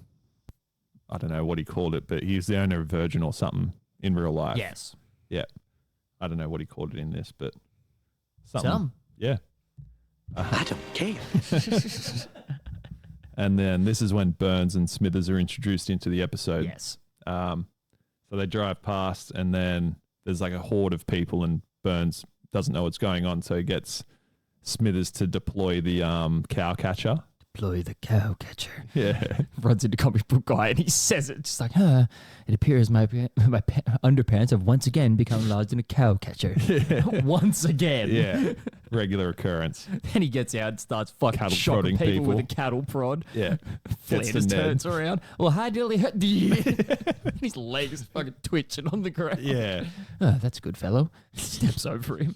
don't know what he called it, but he's the owner of Virgin or something in real life. Yes. Yeah. I don't know what he called it in this, but something. Some. Yeah. I don't care. And then this is when Burns and Smithers are introduced into the episode. Yes. So they drive past, and then there's like a horde of people, and Burns doesn't know what's going on, so he gets Smithers to deploy the cow catcher. Deploy the cow catcher. Yeah. Runs into comic book guy and he says it just like, it appears my underpants have once again become lodged in a cow catcher. Yeah. Once again. Yeah. Regular occurrence. Then he gets out and starts fucking Cattle shocking prodding people with a people. cattle prod. Yeah. Gets Flanders to Ned. turns around. Well, hi, Dilly. His legs fucking twitching on the ground. Yeah. Oh, that's a good fellow. Steps over him.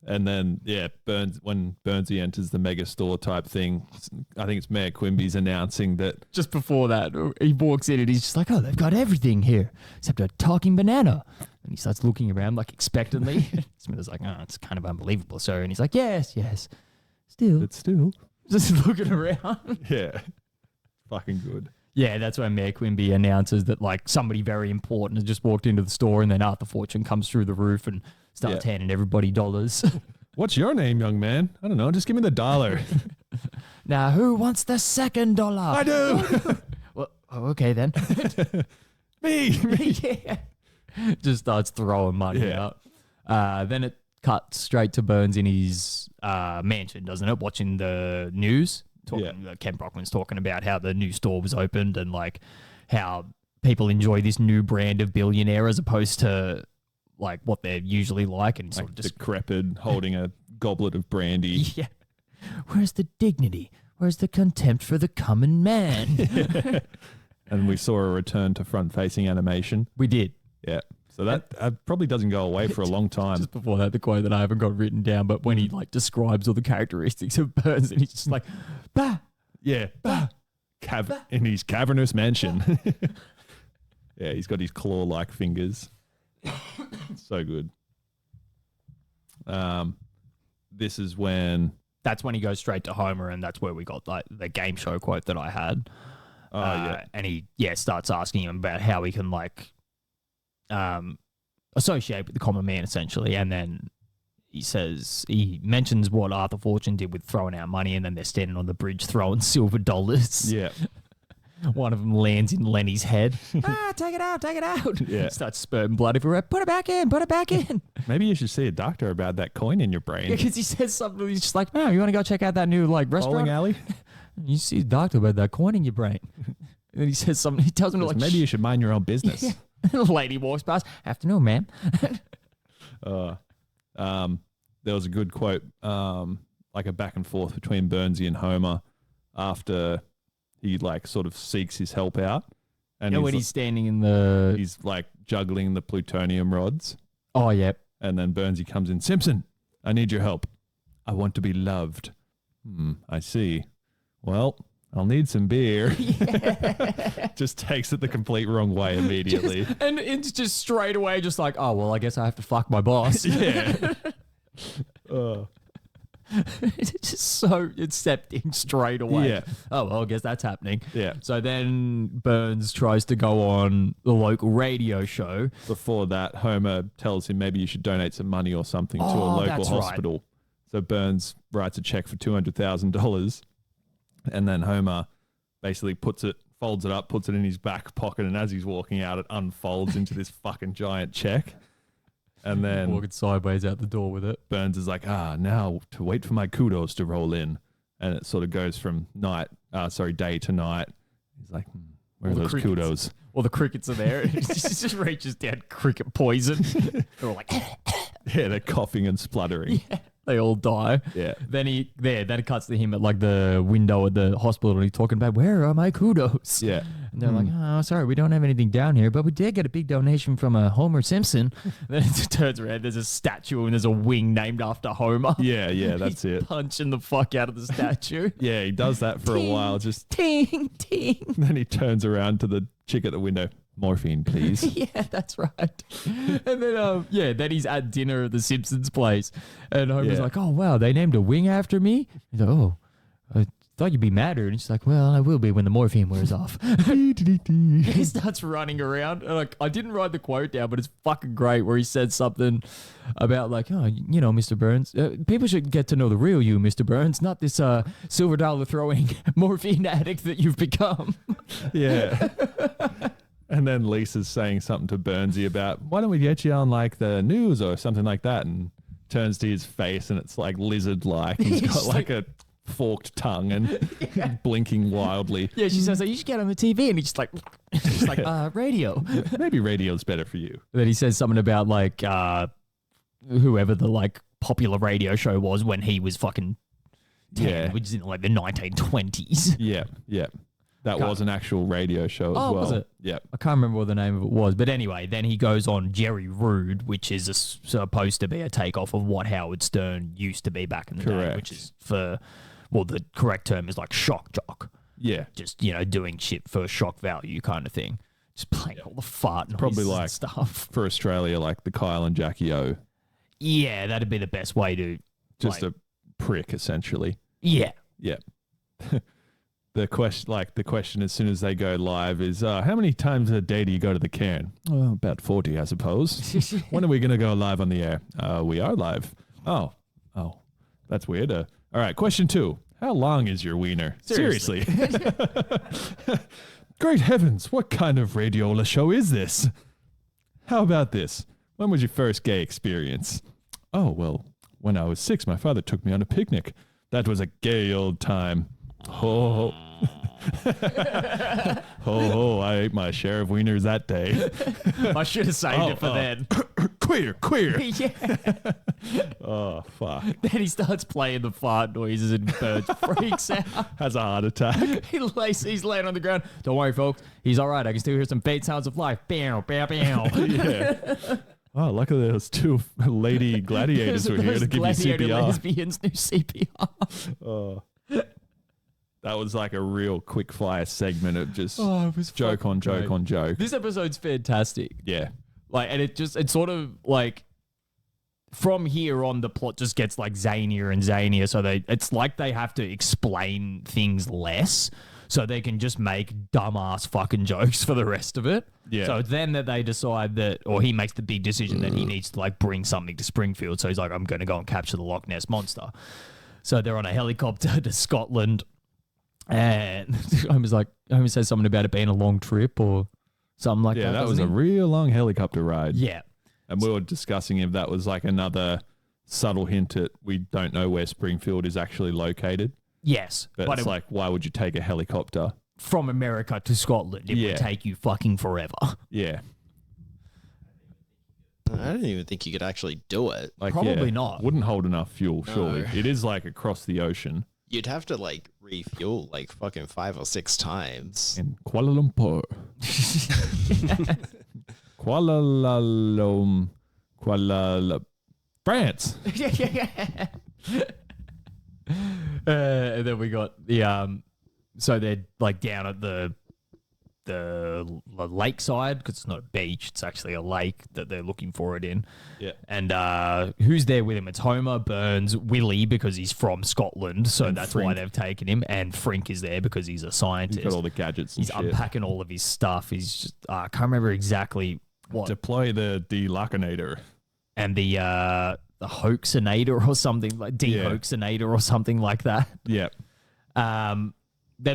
And then, yeah, when Burnsy enters the mega store type thing, I think it's Mayor Quimby's announcing that. Just before that, he walks in and he's just like, oh, they've got everything here except a talking banana. And he starts looking around like expectantly. Smithers like, oh, it's kind of unbelievable, sir. And he's like, yes. Still. But still. Just looking around. Yeah. Fucking good. Yeah, that's when Mayor Quimby announces that like somebody very important has just walked into the store, and then Arthur Fortune comes through the roof and starts handing everybody dollars. What's your name, young man? I don't know. Just give me the dollar. Now, who wants the second $1? I do. Well, okay then. Me. Yeah. Just starts throwing money out. Then it cuts straight to Burns in his mansion, doesn't it? Watching the news. Ken Brockman's talking about how the new store was opened and like how people enjoy this new brand of billionaire as opposed to like what they're usually like, and sort of just decrepit, holding a goblet of brandy. Yeah. Where's the dignity? Where's the contempt for the common man? And we saw a return to front-facing animation. We did. Yeah. So that probably doesn't go away for a long time. Just before that, the quote that I haven't got written down, but when he like describes all the characteristics of Burns, and he's just like, bah, yeah, bah, in his cavernous mansion. Yeah, he's got his claw-like fingers. So good. This is when... That's when he goes straight to Homer, and that's where we got like the game show quote that I had. And he starts asking him about how he can like associate with the common man, essentially. And then he mentions what Arthur Fortune did with throwing out money, and then they're standing on the bridge throwing silver dollars. Yeah. One of them lands in Lenny's head. Take it out, take it out. Yeah. Starts spurting blood everywhere. Put it back in, put it back in. Maybe you should see a doctor about that coin in your brain. Yeah, because he says something. He's just like, "Oh, you want to go check out that new like restaurant?" Bowling alley? You see a doctor about that coin in your brain. And then he says something. He tells him to like, maybe you should mind your own business. Yeah. The lady walks past. Afternoon, ma'am. There was a good quote, like a back and forth between Burnsy and Homer after he like sort of seeks his help out. And when he's standing in the... He's like juggling the plutonium rods. Oh, yeah. And then Burnsy comes in. Simpson, I need your help. I want to be loved. I see. Well, I'll need some beer. Just takes it the complete wrong way immediately. And it's just straight away just like, oh, well, I guess I have to fuck my boss. Yeah. It's just so accepting straight away. Yeah. Oh, well, I guess that's happening. Yeah. So then Burns tries to go on the local radio show. Before that, Homer tells him maybe you should donate some money or something to a local hospital. Right. So Burns writes a check for $200,000, and then Homer basically folds it up, puts it in his back pocket, and as he's walking out, it unfolds into this fucking giant check. And then walking sideways out the door with it. Burns is like, now to wait for my kudos to roll in. And it sort of goes from day to night. He's like, where are those kudos? Well, the crickets are there. It just reaches down cricket poison. They're all like... Yeah, they're coughing and spluttering. Yeah, they all die. Yeah. Then it cuts to him at like the window at the hospital, and he's talking about, where are my kudos? Yeah. And they're like, oh, sorry, we don't have anything down here, but we did get a big donation from Homer Simpson. Then it turns around, there's a statue and there's a wing named after Homer. Yeah, that's it. Punching the fuck out of the statue. Yeah, he does that for a while. Just ting, ting. Then he turns around to the chick at the window. Morphine, please. Yeah, that's right. And then, then he's at dinner at the Simpsons place. And Homer's like, oh, wow, they named a wing after me? He's like, oh, I thought you'd be madder. And she's like, well, I will be when the morphine wears off. He starts running around. And I didn't write the quote down, but it's fucking great where he said something about like, oh, you know, Mr. Burns, people should get to know the real you, Mr. Burns, not this silver dollar throwing morphine addict that you've become. Yeah. And then Lisa's saying something to Burnsy about, why don't we get you on like the news or something like that? And turns to his face and it's like lizard-like. He's got like a forked tongue and blinking wildly. Yeah, she says, you should get on the TV. And he's just like, radio. Maybe radio's better for you. And then he says something about like whoever the like popular radio show was when he was fucking 10, which is in like the 1920s. Yeah. That was an actual radio show as well. Was it? Yeah. I can't remember what the name of it was. But anyway, then he goes on Jerry Rude, which is supposed to be a takeoff of what Howard Stern used to be back in the day, which is the correct term is like shock jock. Yeah. Just, doing shit for shock value kind of thing. Just playing all the fart noises probably like and stuff. For Australia, like the Kyle and Jackie O. Yeah, that'd be the best way to... Just a prick, essentially. Yeah. Yeah. The question as soon as they go live is, how many times a day do you go to the cairn? Oh, about 40, I suppose. When are we going to go live on the air? We are live. Oh, that's weird. All right, question 2. How long is your wiener? Seriously. Great heavens, what kind of radiola show is this? How about this? When was your first gay experience? Oh, well, when I was 6, my father took me on a picnic. That was a gay old time. Ho, ho. Ho, ho, I ate my share of wieners that day. I should have saved it for then. Queer. Yeah. Oh, fuck. Then he starts playing the fart noises and Birds freaks out. Has a heart attack. He's laying on the ground. Don't worry, folks. He's all right. I can still hear some faint sounds of life. Bow, bow, bow. Yeah. Oh, luckily those 2 lady gladiators were here to give you CPR. Lesbians do CPR. Oh. That was like a real quick fire segment of just it was joke on joke great. on joke. This episode's fantastic. Yeah. Like, and it's sort of like from here on, the plot just gets like zanier and zanier. So it's like they have to explain things less so they can just make dumbass fucking jokes for the rest of it. Yeah. So then that they decide that, or he makes the big decision that he needs to like bring something to Springfield. So he's like, I'm going to go and capture the Loch Ness Monster. So they're on a helicopter to Scotland. And Homer says something about it being a long trip or something like that. Yeah, that was doesn't a he? real long helicopter ride. Yeah. And we were discussing if that was like another subtle hint at we don't know where Springfield is actually located. Yes. But it's like, why would you take a helicopter? From America to Scotland, it would take you fucking forever. Yeah. I don't even think you could actually do it. Like, Probably yeah, not. Wouldn't hold enough fuel, surely. No. It is like across the ocean. You'd have to like refuel like fucking 5 or 6 times. In Kuala Lumpur. France. And then we got the so they're like down at the lakeside because it's not a beach, it's actually a lake that they're looking for it in. Yeah. And who's there with him? It's Homer, Burns, Willie because he's from Scotland, so And that's why Frink. they've taken him. And Frink is there because he's a scientist. He's got all the gadgets and He's shit. unpacking all of his stuff. He's just I can't remember exactly what. Deploy the delucinator. And the hoaxinator or something like de-hoaxinator or something like that. Yeah. Then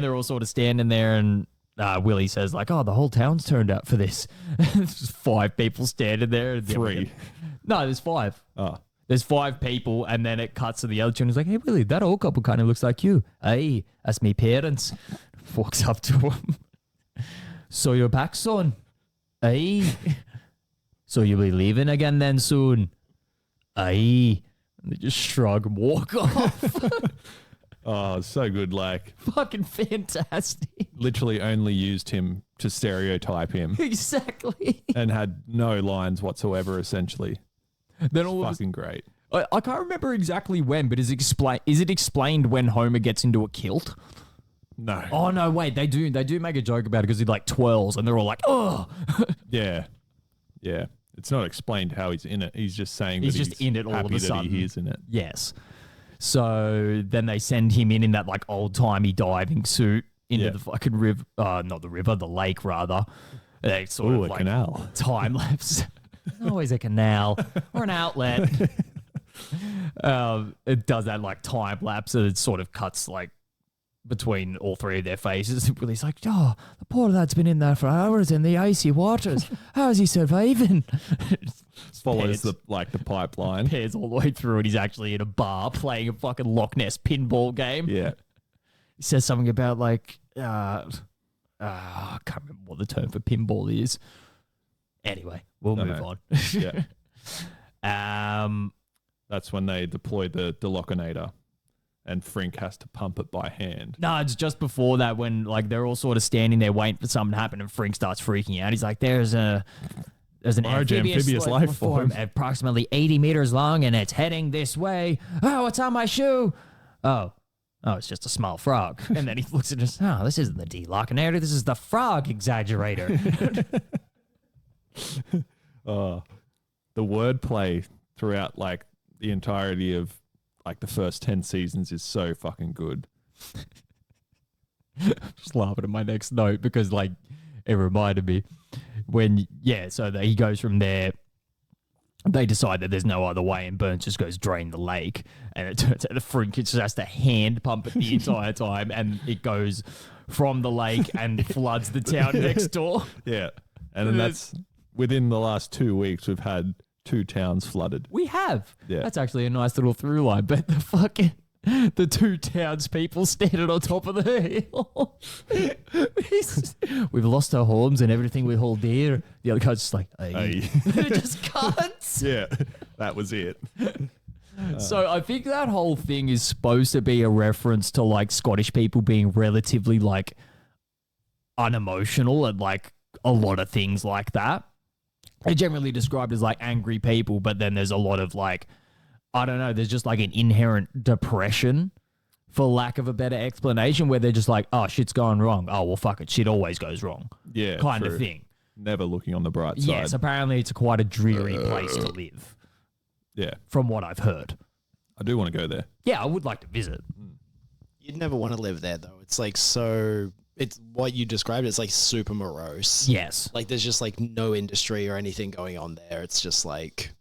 they're all sort of standing there and Willie says like, oh, the whole town's turned out for this. There's 5 people standing there. And 3. No, there's 5. Oh. There's 5 people and then it cuts to the other two and he's like, hey, Willie, that old couple kind of looks like you. Hey, that's me parents. Walks up to him. So you're back, son? Hey. So you'll be leaving again then soon? Aye. And they just shrug and walk off. Oh, it's so good. Like, Fucking fantastic. literally only used him to stereotype him Exactly. and had no lines whatsoever, essentially. Then It's all of fucking great. I can't remember exactly when, but is it explained when Homer gets into a kilt? No. Oh no, wait, they do make a joke about it because he like twirls and they're all like, oh. Yeah. Yeah. It's not explained how he's in it. He's just saying He's that just in it all of happy a that sudden. he is in it. Yes. So then they send him in that like old timey diving suit into Yeah. the fucking river, not the river, the lake rather. They sort Ooh, of a like canal. time lapse. Always a canal or an outlet. It does that like time lapse and it sort of cuts like between all 3 of their faces. Willie's like, oh, the poor lad's been in there for hours in the icy waters. How's he surviving? Follows the pipeline. Pairs all the way through and he's actually in a bar playing a fucking Loch Ness pinball game. Yeah. He says something about like, I can't remember what the term for pinball is. Anyway, we'll move on. Yeah. That's when they deploy the delockinator and Frink has to pump it by hand. No, it's just before that when like they're all sort of standing there waiting for something to happen and Frink starts freaking out. He's like, there's an Large amphibious life form approximately 80 meters long and it's heading this way. Oh, it's on my shoe. Oh, it's just a small frog. And then he looks at us. Oh, this isn't the delockinator. This is the frog exaggerator. The wordplay throughout like the entirety of like the first 10 seasons is so fucking good. Just laughing at my next note because like it reminded me when, so he goes from there they decide that there's no other way, and Burns just goes drain the lake, and it turns out the freak just has to hand pump it the entire time, and it goes from the lake and floods the town next door. Yeah. And then that's within the last 2 weeks, we've had 2 towns flooded. We have. Yeah. That's actually a nice little through line, but the 2 townspeople standing on top of the hill. We've lost our homes and everything we hold dear. The other guy's just like, hey. It just cuts. Yeah, that was it. So I think that whole thing is supposed to be a reference to like Scottish people being relatively like unemotional and like a lot of things like that. They're generally described as like angry people, but then there's a lot of like, I don't know, there's just like an inherent depression, for lack of a better explanation, where they're just like, oh, shit's going wrong. Oh, well, fuck it. Shit always goes wrong. Yeah. Kind true. of thing. Never looking on the bright side. Yes, apparently it's quite a dreary place to live. Yeah. From what I've heard. I do want to go there. Yeah, I would like to visit. You'd never want to live there, though. It's like so... It's what you described. It's like super morose. Yes. Like there's just like no industry or anything going on there. It's just like...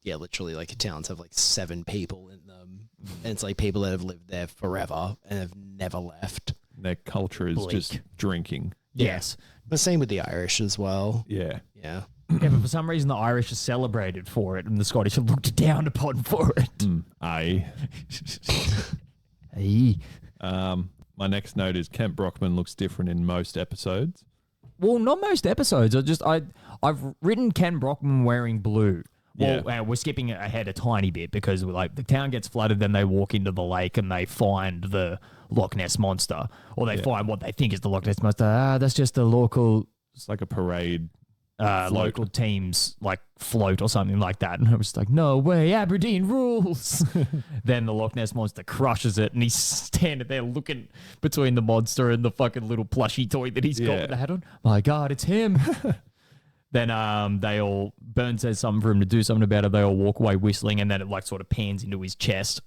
Yeah, literally like towns have like 7 people in them. And it's like people that have lived there forever and have never left. Their culture is Bleak. just drinking. Yes. The same with the Irish as well. Yeah. Yeah. Yeah, but for some reason the Irish are celebrated for it and the Scottish are looked down upon for it. Aye. Aye. My next note is Kent Brockman looks different in most episodes. Well, not most episodes. I've written Ken Brockman wearing blue. Well, we're skipping ahead a tiny bit because like the town gets flooded, then they walk into the lake and they find the Loch Ness monster, or they find what they think is the Loch Ness monster. That's just a local. It's like a parade. Local teams like float or something like that, and I was like, no way, Aberdeen rules. Then the Loch Ness monster crushes it, and he's standing there looking between the monster and the fucking little plushy toy that he's got with the hat on. My God, it's him. Then Burns says something for him to do something about it. They all walk away whistling, and then it like sort of pans into his chest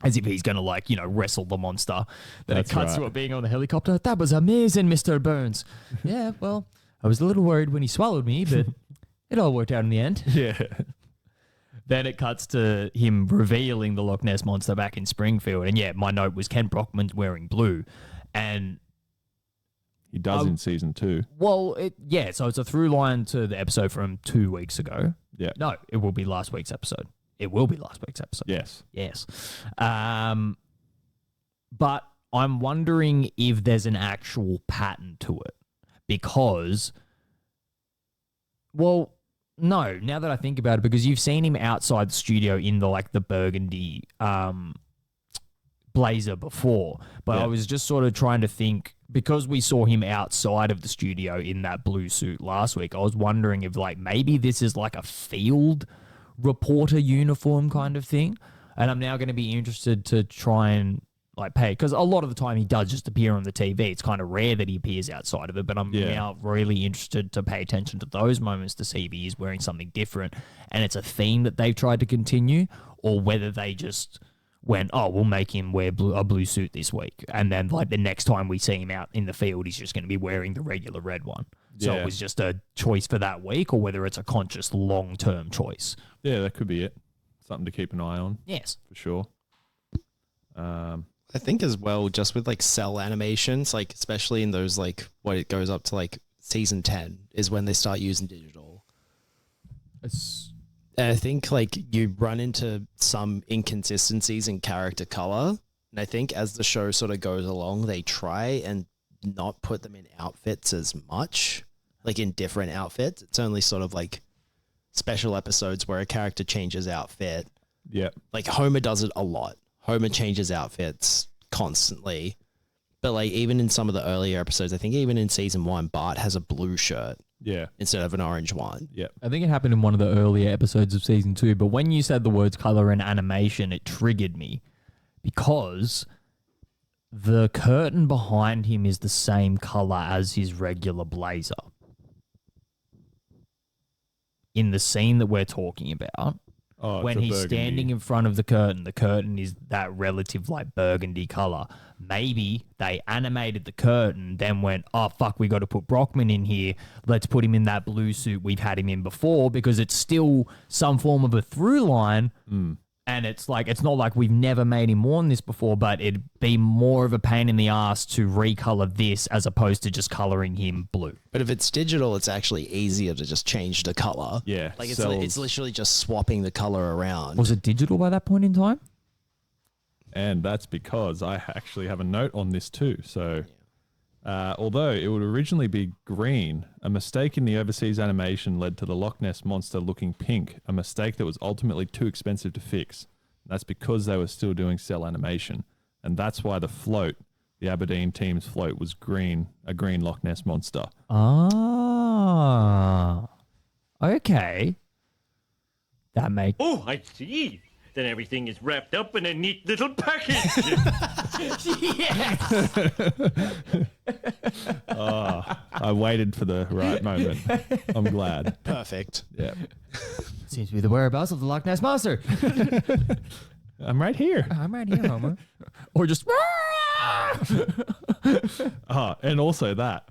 as if he's going to like, wrestle the monster. Then it cuts to it being on the helicopter. That was amazing, Mr. Burns. Yeah, well, I was a little worried when he swallowed me, but it all worked out in the end. Yeah. Then it cuts to him revealing the Loch Ness monster back in Springfield. And yeah, my note was Ken Brockman's wearing blue. And he does in season 2. Well, so it's a through line to the episode from 2 weeks ago. Yeah. No, it will be last week's episode. It will be last week's episode. Yes. Yes. But I'm wondering if there's an actual pattern to it. Because, well, no, now that I think about it, because you've seen him outside the studio in the burgundy blazer before. But I was just sort of trying to think, because we saw him outside of the studio in that blue suit last week, I was wondering if maybe this is like a field reporter uniform kind of thing. And I'm now going to be interested to try and pay, because a lot of the time he does just appear on the TV. It's kind of rare that he appears outside of it, but I'm now really interested to pay attention to those moments to see if he is wearing something different and it's a theme that they've tried to continue, or whether they just went, oh, we'll make him wear a blue suit this week, and then the next time we see him out in the field he's just going to be wearing the regular red one. So it was just a choice for that week, or whether it's a conscious long-term choice. Yeah, that could be it. Something to keep an eye on. Yes. For sure. I think as well, just with cell animations, especially in those what it goes up to season 10 is when they start using digital. And I think you run into some inconsistencies in character color, and I think as the show sort of goes along, they try and not put them in outfits as much, in different outfits. It's only sort of special episodes where a character changes outfit. Yeah. Homer does it a lot. Homer changes outfits constantly. But even in some of the earlier episodes, I think even in season 1, Bart has a blue shirt. Yeah. Instead of an orange one. Yeah. I think it happened in one of the earlier episodes of season 2, but when you said the words color and animation, it triggered me because the curtain behind him is the same color as his regular blazer. In the scene that we're talking about, Oh, when it's a he's burgundy. standing in front of the curtain is that relative like burgundy color. Maybe they animated the curtain, then went, oh fuck, we got to put Brockman in here. Let's put him in that blue suit we've had him in before, because it's still some form of a through line. And it's like, it's not like we've never made him worn this before, but it'd be more of a pain in the ass to recolor this as opposed to just coloring him blue. But if it's digital, it's actually easier to just change the color. Yeah. Like it's literally just swapping the color around. Was it digital by that point in time? And that's because I actually have a note on this too. So, although it would originally be green, a mistake in the overseas animation led to the Loch Ness Monster looking pink, a mistake that was ultimately too expensive to fix. That's because they were still doing cell animation. And that's why the float, the Aberdeen team's float, was green, a green Loch Ness Monster. Ah, okay. That makes... Oh, I see. Then everything is wrapped up in a neat little package. Yes! I waited for the right moment. I'm glad. Perfect. Yeah. Seems to be the whereabouts of the Loch Ness Monster. I'm right here. I'm right here, Homer. Or just... And also that.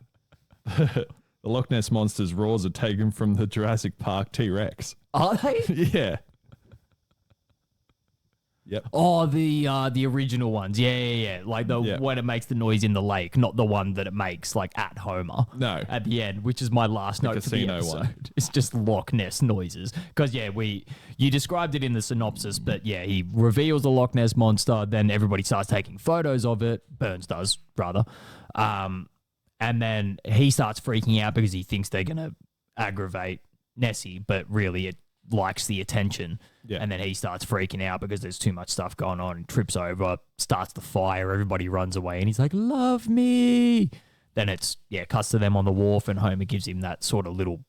The Loch Ness Monster's roars are taken from the Jurassic Park T-Rex. Are they? Yeah. Yep. Oh, the original ones. Yeah. Like the when it makes the noise in the lake, not the one that it makes like at Homer. No. At the end, which is my last note for the casino episode. one. It's just Loch Ness noises. Because you described it in the synopsis, but yeah, he reveals the Loch Ness Monster, then everybody starts taking photos of it. Burns does, rather. And then he starts freaking out because he thinks they're gonna aggravate Nessie, but really it likes the attention. Yeah. And then he starts freaking out because there's too much stuff going on, trips over, starts the fire, everybody runs away, and he's like, love me. Then it's, cuts to them on the wharf, and Homer gives him that sort of little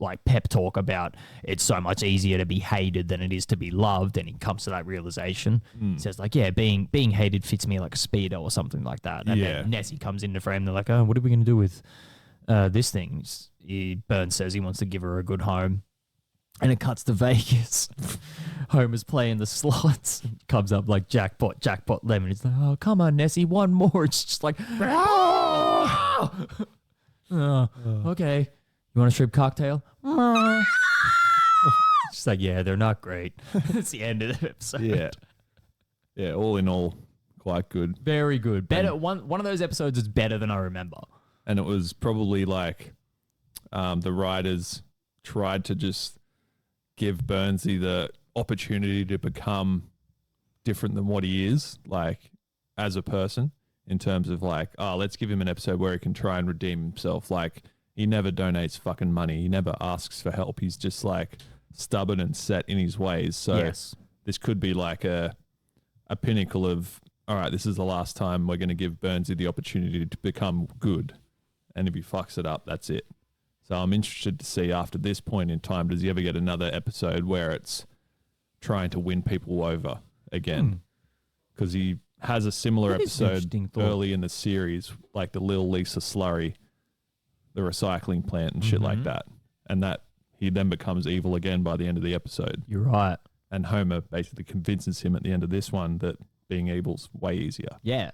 like pep talk about it's so much easier to be hated than it is to be loved, and he comes to that realization. He says like, being hated fits me like a Speedo or something like that. And then Nessie comes into frame, they're like, oh, what are we going to do with this thing? Burns says he wants to give her a good home. And it cuts to Vegas. Homer's playing the slots. Comes up like jackpot, lemon. It's like, oh, come on, Nessie, one more. It's just like, okay. You want a shrimp cocktail? She's like, yeah, they're not great. It's the end of the episode. Yeah. Yeah, all in all, quite good. Very good. Better. One of those episodes is better than I remember. And it was probably like the writers tried to just give Burnsy the opportunity to become different than what he is, like as a person, in terms of like, oh, let's give him an episode where he can try and redeem himself. Like, he never donates fucking money. He never asks for help. He's just like stubborn and set in his ways. So this could be like a pinnacle of, all right, this is the last time we're going to give Burnsy the opportunity to become good. And if he fucks it up, that's it. So I'm interested to see after this point in time, does he ever get another episode where it's trying to win people over again? Because he has a similar episode early in the series, like the Lil Lisa slurry, the recycling plant and shit like that. And that he then becomes evil again by the end of the episode. You're right. And Homer basically convinces him at the end of this one that being evil's way easier. Yeah.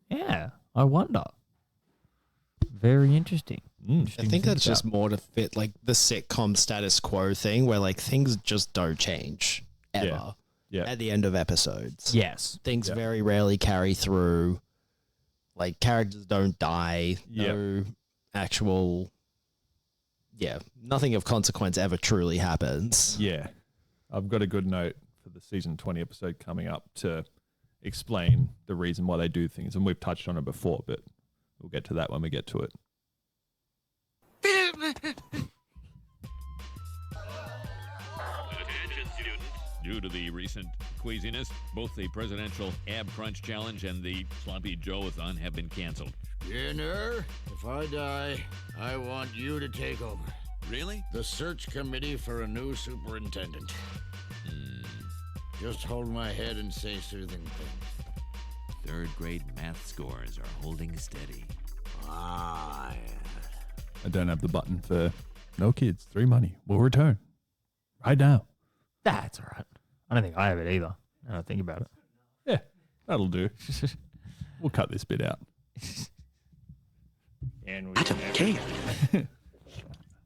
Yeah. I wonder. Very interesting. I think that's just more to fit like the sitcom status quo thing where like things just don't change ever at the end of episodes. Yes. Things very rarely carry through. Like characters don't die. No actual, nothing of consequence ever truly happens. Yeah. I've got a good note for the season 20 episode coming up to explain the reason why they do things. And we've touched on it before, but we'll get to that when we get to it. Attention, students. Due to the recent queasiness, both the presidential ab crunch challenge and the sloppy joe-a-thon have been canceled. Jenner, if I die, I want you to take over. Really? The search committee for a new superintendent. Just hold my head and say soothing things. Third grade math scores are holding steady. Ah, I don't have the button for no kids, 3 money. We'll return right now. That's all right. I don't think I have it either. I don't think about it. Yeah, that'll do. We'll cut this bit out. And we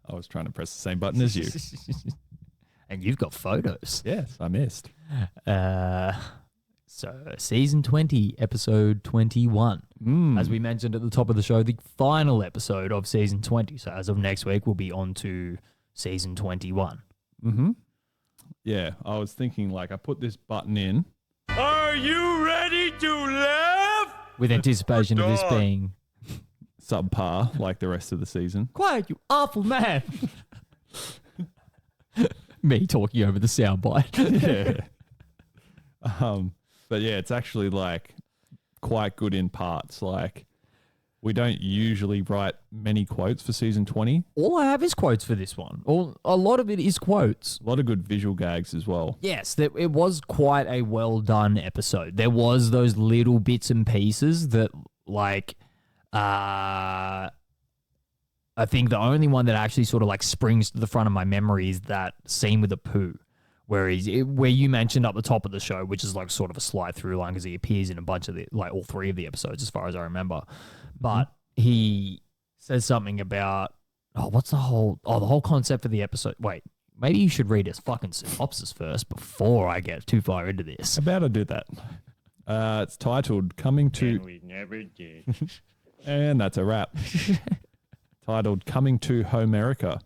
I was trying to press the same button as you. And you've got photos. Yes, I missed. So, season 20, episode 21. As we mentioned at the top of the show, the final episode of season 20. So, as of next week, we'll be on to season 21. Mm-hmm. Yeah, I was thinking, like, I put this button in. Are you ready to laugh? With anticipation of this being subpar, like the rest of the season. Quiet, you awful man. Me talking over the soundbite. Yeah. But yeah, it's actually like quite good in parts. Like we don't usually write many quotes for season 20. All I have is quotes for this one. A lot of it is quotes. A lot of good visual gags as well. Yes, it was quite a well done episode. There was those little bits and pieces that like I think the only one that actually sort of like springs to the front of my memory is that scene with the poo, where you mentioned up the top of the show, which is like sort of a slide through line because he appears in a bunch of like all three of the episodes as far as I remember. But he says something about the whole concept for the episode. Wait, maybe you should read his fucking synopsis first before I get too far into this. About to do that. It's titled "Coming to." And we never did. And that's a wrap. Titled "Coming to Homerica."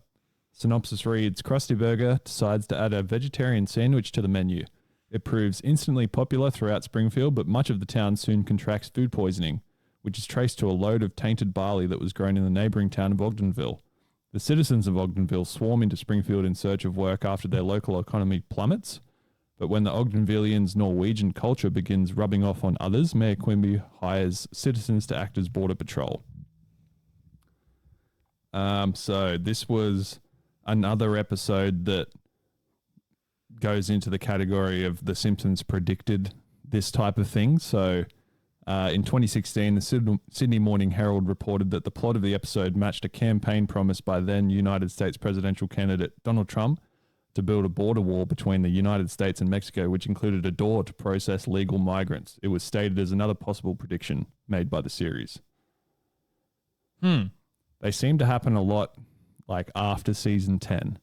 Synopsis reads, Krusty Burger decides to add a vegetarian sandwich to the menu. It proves instantly popular throughout Springfield, but much of the town soon contracts food poisoning, which is traced to a load of tainted barley that was grown in the neighboring town of Ogdenville. The citizens of Ogdenville swarm into Springfield in search of work after their local economy plummets, but when the Ogdenvillians' Norwegian culture begins rubbing off on others, Mayor Quimby hires citizens to act as border patrol. So this was another episode that goes into the category of The Simpsons predicted this type of thing. So in 2016, the Sydney Morning Herald reported that the plot of the episode matched a campaign promise by then United States presidential candidate Donald Trump to build a border wall between the United States and Mexico, which included a door to process legal migrants. It was stated as another possible prediction made by the series. They seem to happen a lot like after season 10.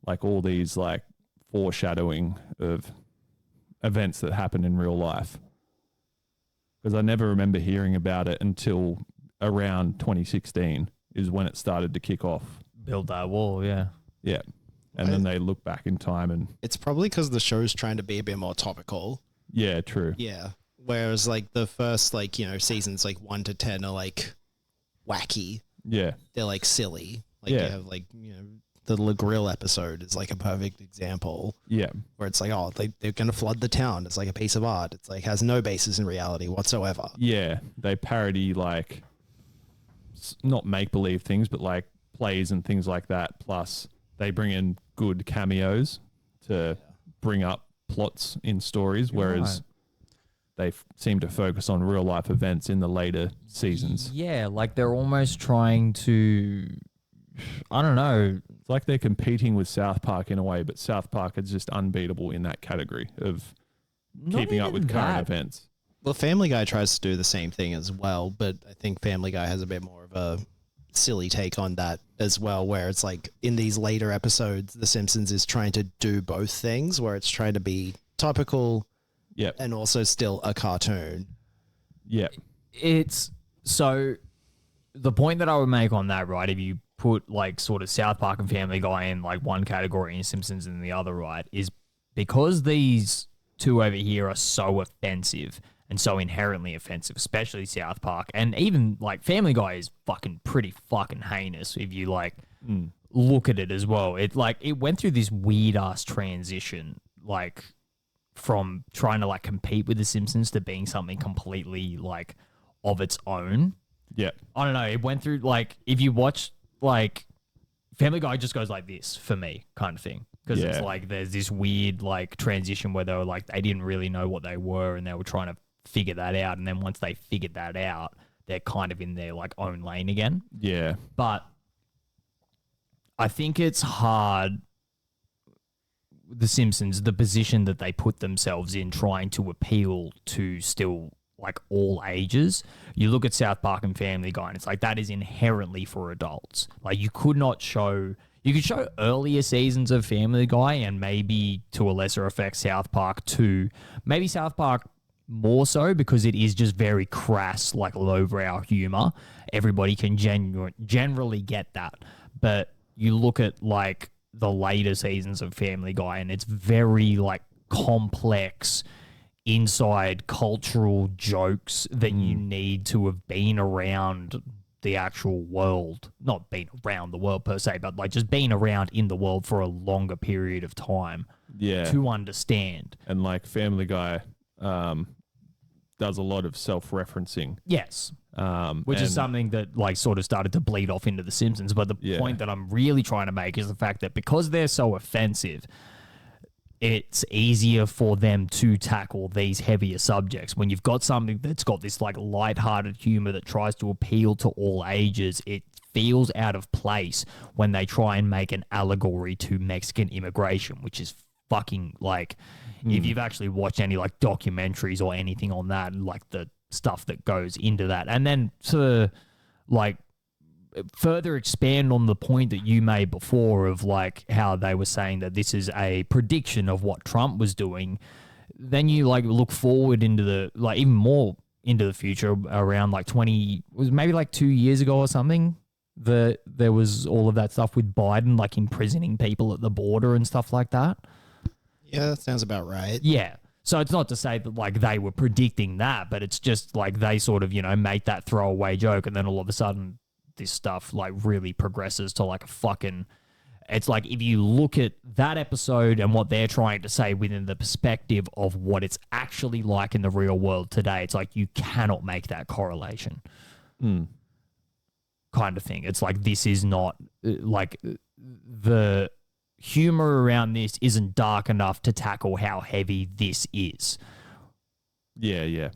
Like all these like foreshadowing of events that happen in real life. Because I never remember hearing about it until around 2016 is when it started to kick off. Build that wall, yeah. Yeah. And then they look back in time and... It's probably because the show's trying to be a bit more topical. Yeah, true. Yeah. Whereas like the first like, seasons like 1 to 10 are like wacky. Yeah. They're like silly. Like you have like, the La Grill episode is like a perfect example. Yeah. Where it's like, they're going to flood the town. It's like a piece of art. It's like has no basis in reality whatsoever. Yeah. They parody like, not make-believe things, but like plays and things like that. Plus they bring in good cameos to bring up plots in stories, whereas they seem to focus on real-life events in the later seasons. Yeah, like they're almost trying to... I don't know. It's like they're competing with South Park in a way, but South Park is just unbeatable in that category of keeping up with current events. Well, Family Guy tries to do the same thing as well, but I think Family Guy has a bit more of a silly take on that as well, where it's like in these later episodes, The Simpsons is trying to do both things, where it's trying to be topical and also still a cartoon. Yeah. It's so the point that I would make on that, right, if you put like sort of South Park and Family Guy in like one category and Simpsons in the other, right, is because these two over here are so offensive and so inherently offensive, especially South Park, and even like Family Guy is pretty fucking heinous if you like look at it as well. It went through this weird ass transition, like from trying to like compete with The Simpsons to being something completely like of its own. Yeah. I don't know. It went through like, if you watch like Family Guy just goes like this for me kind of thing. Because it's like there's this weird like transition where they were like, they didn't really know what they were and they were trying to figure that out. And then once they figured that out, they're kind of in their like own lane again. Yeah. But I think it's hard The Simpsons, the position that they put themselves in trying to appeal to still like all ages. You look at South Park and Family Guy and it's like that is inherently for adults. Like you could show earlier seasons of Family Guy and maybe to a lesser effect South Park 2. Maybe South Park more so because it is just very crass, like lowbrow humor. Everybody can generally get that. But you look at like the later seasons of Family Guy and it's very like complex inside cultural jokes that you need to have been around the actual world. Not been around the world per se, but like just being around in the world for a longer period of time to understand. And like Family Guy does a lot of self-referencing. Yes. Which is something that like sort of started to bleed off into The Simpsons. But the point that I'm really trying to make is the fact that because they're so offensive, it's easier for them to tackle these heavier subjects. When you've got something that's got this like lighthearted humor that tries to appeal to all ages, it feels out of place when they try and make an allegory to Mexican immigration, which is fucking like, if you've actually watched any like documentaries or anything on that, like the stuff that goes into that. And then to like further expand on the point that you made before of like how they were saying that this is a prediction of what Trump was doing, then you like look forward into the like even more into the future around like 20 was maybe like 2 years ago or something that there was all of that stuff with Biden like imprisoning people at the border and stuff like that. Yeah, that sounds about right. Yeah. So it's not to say that like they were predicting that, but it's just like they sort of, you know, make that throwaway joke and then all of a sudden this stuff like really progresses to like a fucking, it's like if you look at that episode and what they're trying to say within the perspective of what it's actually like in the real world today, it's like you cannot make that correlation kind of thing. It's like this is not like the humor around this isn't dark enough to tackle how heavy this is. Yeah.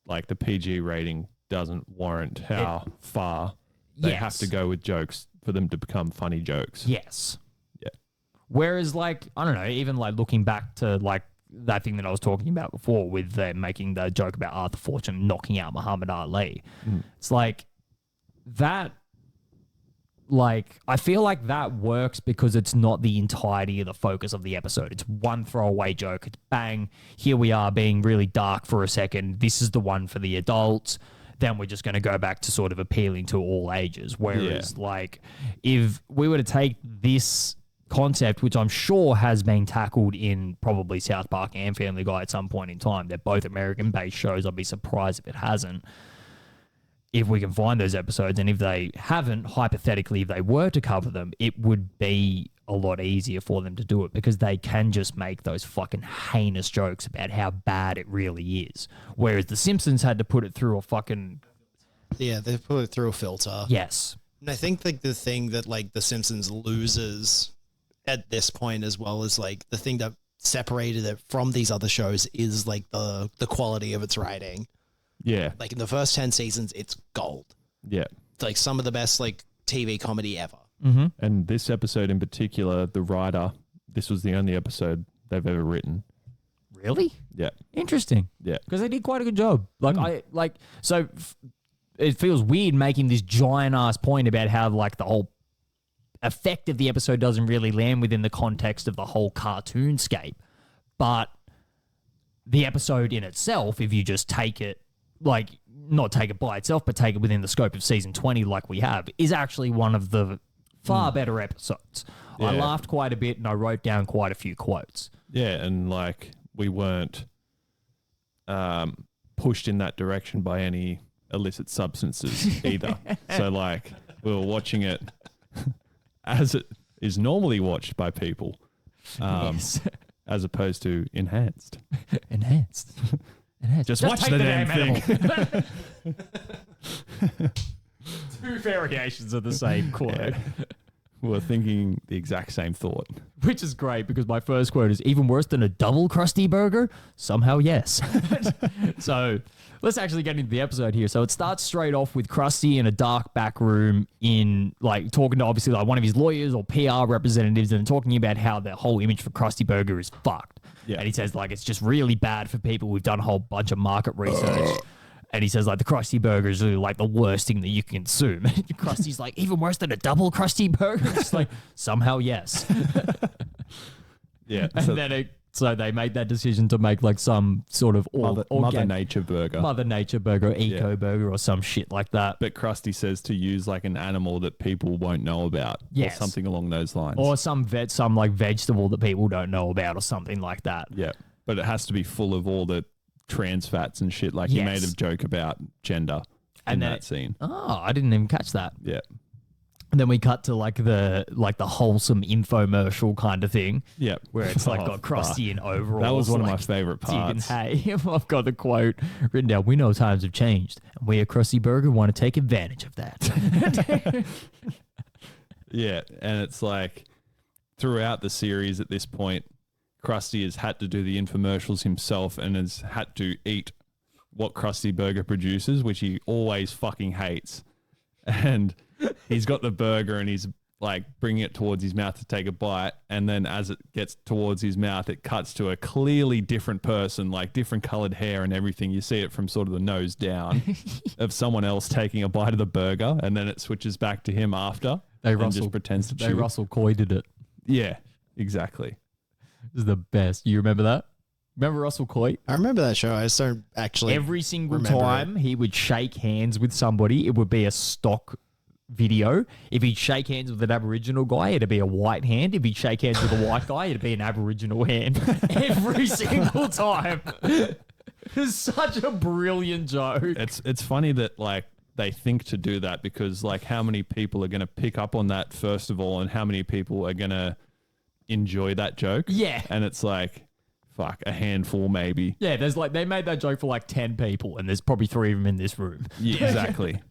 Like the PG rating doesn't warrant how far they have to go with jokes for them to become funny jokes. Yes. Yeah. Whereas, like, I don't know, even like looking back to like that thing that I was talking about before with making the joke about Arthur Fortune knocking out Muhammad Ali. It's like that, like, I feel like that works because it's not the entirety of the focus of the episode. It's one throwaway joke. It's bang, here we are being really dark for a second. This is the one for the adults. Then we're just going to go back to sort of appealing to all ages. Whereas, like, if we were to take this concept, which I'm sure has been tackled in probably South Park and Family Guy at some point in time, they're both American-based shows. I'd be surprised if it hasn't. If we can find those episodes, and if they haven't, hypothetically, if they were to cover them, it would be a lot easier for them to do it because they can just make those fucking heinous jokes about how bad it really is. Whereas The Simpsons had to put it through a fucking... Yeah, they put it through a filter. Yes. And I think like the thing that like The Simpsons loses at this point as well is like the thing that separated it from these other shows is like the quality of its writing. Yeah. Like in the first 10 seasons, it's gold. Yeah. It's like some of the best like TV comedy ever. Mm-hmm. And this episode in particular, the writer, this was the only episode they've ever written. Really? Yeah. Interesting. Yeah. Because they did quite a good job. Like, it feels weird making this giant ass point about how like the whole effect of the episode doesn't really land within the context of the whole cartoonscape. But the episode in itself, if you just take it, like, not take it by itself, but take it within the scope of season 20 like we have, is actually one of the far better episodes. Yeah. I laughed quite a bit and I wrote down quite a few quotes. Yeah, and like we weren't pushed in that direction by any illicit substances either. So like we were watching it as it is normally watched by people, Yes. as opposed to enhanced. Enhanced. Just watch take the damn thing. Two variations of the same quote. were thinking the exact same thought. Which is great because my first quote is even worse than a double crusty burger? Somehow, yes. So let's actually get into the episode here. So it starts straight off with Krusty in a dark back room in like talking to obviously like one of his lawyers or PR representatives and talking about how the whole image for Krusty Burger is fucked. Yeah. And he says like it's just really bad for people. We've done a whole bunch of market research. And he says, like, the Krusty Burger is really, like, the worst thing that you can consume. Krusty's like, even worse than a double Krusty Burger? It's like, somehow, yes. Yeah. And so they made that decision to make, like, some sort of... Mother Nature Burger. Mother Nature Burger, Eco Burger, or some shit like that. But Krusty says to use, like, an animal that people won't know about. Yes. Or something along those lines. Or some vegetable that people don't know about or something like that. Yeah. But it has to be full of all the trans fats and shit. Like he made a joke about gender in that scene. Oh, I didn't even catch that. Yeah. And then we cut to like the wholesome infomercial kind of thing. Yeah. Where it's like got Krusty in overalls. That was one of like, my favorite parts. Hey, I've got the quote written down. We know times have changed, and we at Krusty Burger want to take advantage of that. Yeah. And it's like throughout the series at this point, Krusty has had to do the infomercials himself and has had to eat what Krusty Burger produces, which he always fucking hates. And he's got the burger and he's like bringing it towards his mouth to take a bite. And then as it gets towards his mouth, it cuts to a clearly different person, like different colored hair and everything. You see it from sort of the nose down of someone else taking a bite of the burger. And then it switches back to him after. Just pretends to chew. Russell Coy-did it. Yeah, exactly. This is the best. You remember that? Remember Russell Coy? I remember that show. I just don't actually Every single time he would shake hands with somebody, it would be a stock video. If he'd shake hands with an Aboriginal guy, it'd be a white hand. If he'd shake hands with a white guy, it'd be an Aboriginal hand. Every single time. It's such a brilliant joke. It's funny that like they think to do that because like how many people are going to pick up on that first of all and how many people are going to enjoy that joke. Yeah. And it's like, fuck, a handful maybe. Yeah, there's like, they made that joke for like 10 people and there's probably 3 of them in this room. Yeah, exactly.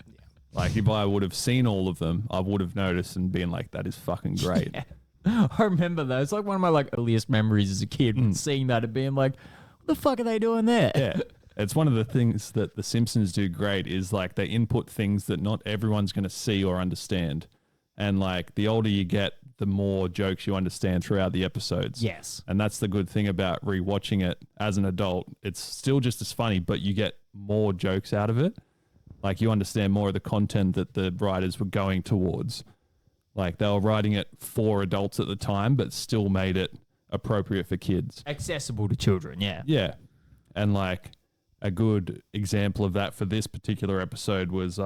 Like if I would have seen all of them, I would have noticed and been like, that is fucking great. Yeah. I remember that. It's like one of my like earliest memories as a kid, seeing that and being like, what the fuck are they doing there? Yeah. It's one of the things that the Simpsons do great is like they input things that not everyone's going to see or understand. And like the older you get, the more jokes you understand throughout the episodes. Yes. And that's the good thing about rewatching it as an adult. It's still just as funny, but you get more jokes out of it. Like you understand more of the content that the writers were going towards. Like they were writing it for adults at the time, but still made it appropriate for kids. Accessible to children, yeah. Yeah. And like a good example of that for this particular episode was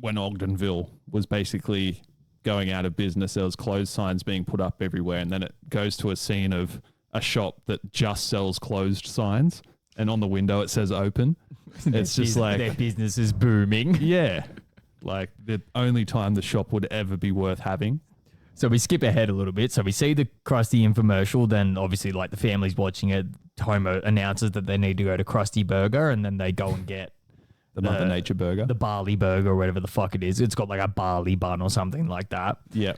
when Ogdenville was basically going out of business. There was clothes signs being put up everywhere, and then it goes to a scene of a shop that just sells closed signs, and on the window it says open. It's just like their business is booming. Yeah, like the only time the shop would ever be worth having. So we skip ahead a little bit. So we see the Krusty infomercial. Then obviously, like the family's watching it. Homer announces that they need to go to Krusty Burger, and then they go and get the Mother Nature Burger, the barley burger, or whatever the fuck it is. It's got like a barley bun or something like that. Yeah.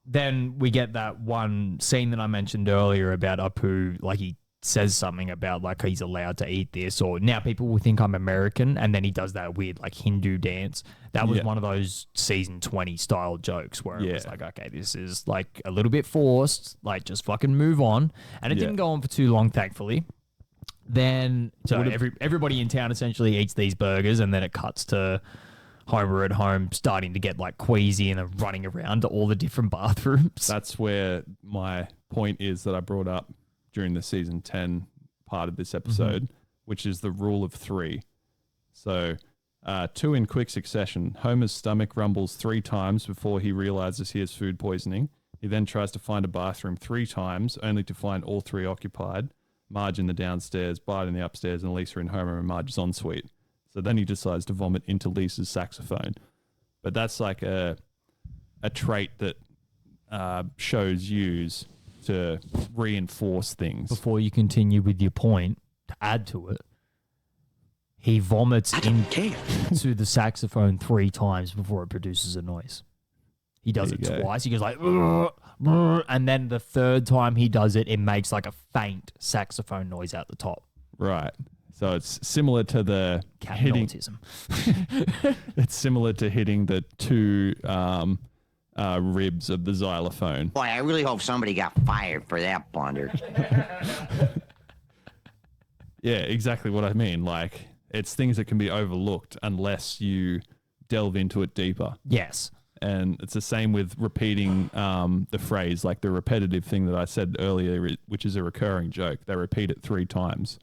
Then we get that one scene that I mentioned earlier about Apu, like he says something about like he's allowed to eat this, or now people will think I'm American, and then he does that weird like Hindu dance. That was one of those season 20 style jokes where it was like, okay, this is like a little bit forced, like just fucking move on. And it didn't go on for too long, thankfully. Then so everybody in town essentially eats these burgers, and then it cuts to Homer at home starting to get like queasy and then running around to all the different bathrooms. That's where my point is that I brought up during the season 10 part of this episode, which is the rule of 3. So 2 in quick succession. Homer's stomach rumbles 3 times before he realizes he has food poisoning. He then tries to find a bathroom 3 times, only to find all 3 occupied. Marge in the downstairs, Bart in the upstairs, and Lisa and Homer in Marge's ensuite. So then he decides to vomit into Lisa's saxophone. But that's like a trait that shows use to reinforce things. Before you continue with your point, to add to it, he vomits into the saxophone 3 times before it produces a noise. He does it twice. He goes like, "Brr, brr," and then the 3rd time he does it, it makes like a faint saxophone noise out the top. Right. So it's similar to the hitting. Autism. It's similar to hitting the 2 ribs of the xylophone. Boy, I really hope somebody got fired for that blunder. Yeah, exactly what I mean. Like, it's things that can be overlooked unless you delve into it deeper. Yes. And it's the same with repeating the phrase, like the repetitive thing that I said earlier, which is a recurring joke. They repeat it 3 times.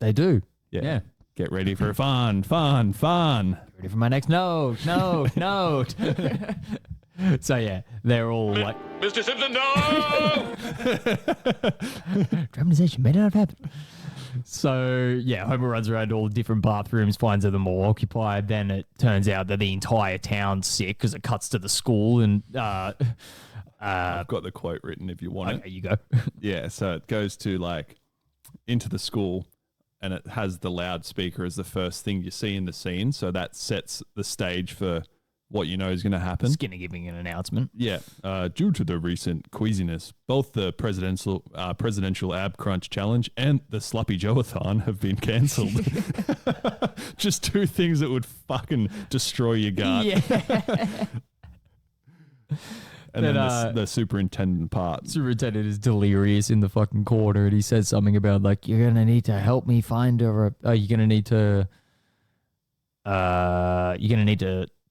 They do. Yeah. Get ready for fun. Ready for my next note. So yeah, they're all like, Mr. Simpson, no! dramatization may not have happened. So yeah, Homer runs around all different bathrooms, finds them all occupied. Then it turns out that the entire town's sick because it cuts to the school and I've got the quote written if you want it. Okay, you go. Yeah, so it goes to like into the school and it has the loudspeaker as the first thing you see in the scene. So that sets the stage for what you know is going to happen. Skinner giving an announcement. Yeah. Due to the recent queasiness, both the presidential ab crunch challenge and the sloppy Joe-a-thon have been cancelled. Just 2 things that would fucking destroy your gut. Yeah. And then the superintendent part. Superintendent is delirious in the fucking corner, and he says something about like, "You're gonna need to help me find a. You're gonna need to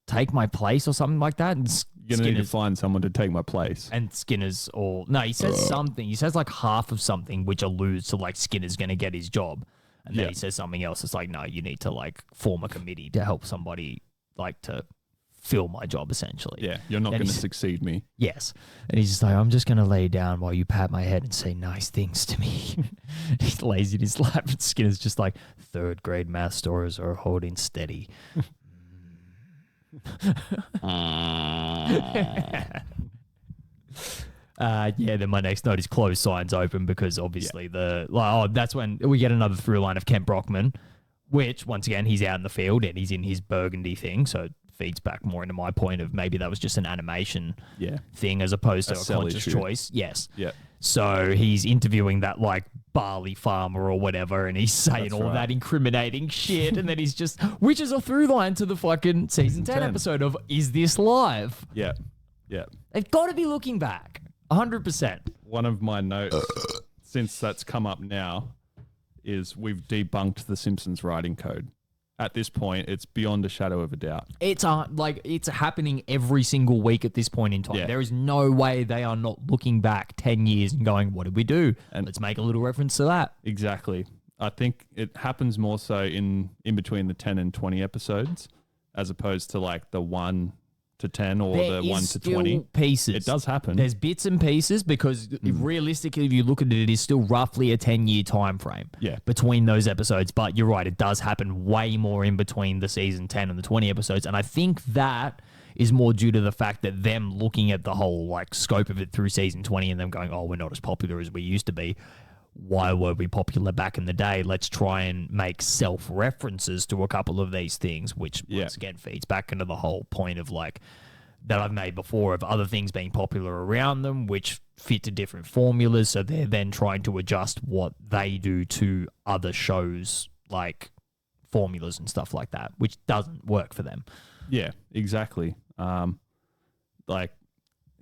take my place or something like that." And you're gonna need to find someone to take my place. And Skinner's all no. He says something. He says like half of something, which alludes to like Skinner's gonna get his job, and then he says something else. It's like, no, you need to like form a committee to help somebody like to fill my job, essentially. Yeah, you're not going to succeed me. Yes. And he's just like, I'm just going to lay down while you pat my head and say nice things to me. He lays in his lap and Skinner's just like, 3rd grade math stories are holding steady. Then my next note is closed signs open because obviously that's when we get another through line of Kent Brockman, which once again, he's out in the field and he's in his burgundy thing. So it feeds back more into my point of maybe that was just an animation thing as opposed to a conscious choice. Yes. Yeah. So he's interviewing that like barley farmer or whatever, and he's saying all that incriminating shit, and then he's just, which is a through line to the fucking season 10 episode of Is This Live? Yeah. Yeah. They've got to be looking back. 100%. One of my notes, since that's come up now, is we've debunked the Simpsons writing code. At this point, it's beyond a shadow of a doubt. It's it's happening every single week at this point in time. Yeah. There is no way they are not looking back 10 years and going, what did we do? And let's make a little reference to that. Exactly. I think it happens more so in between the 10 and 20 episodes, as opposed to like the 1 to 10 or there the 1 to 20 pieces. It does happen. There's bits and pieces because realistically, if you look at it, it is still roughly a 10-year time frame between those episodes. But you're right, it does happen way more in between the season 10 and the 20 episodes. And I think that is more due to the fact that them looking at the whole like scope of it through season 20 and them going, oh, we're not as popular as we used to be. Why were we popular back in the day? Let's try and make self-references to a couple of these things, which once again feeds back into the whole point of like that I've made before of other things being popular around them, which fit to different formulas. So they're then trying to adjust what they do to other shows, like formulas and stuff like that, which doesn't work for them. Yeah, exactly. Like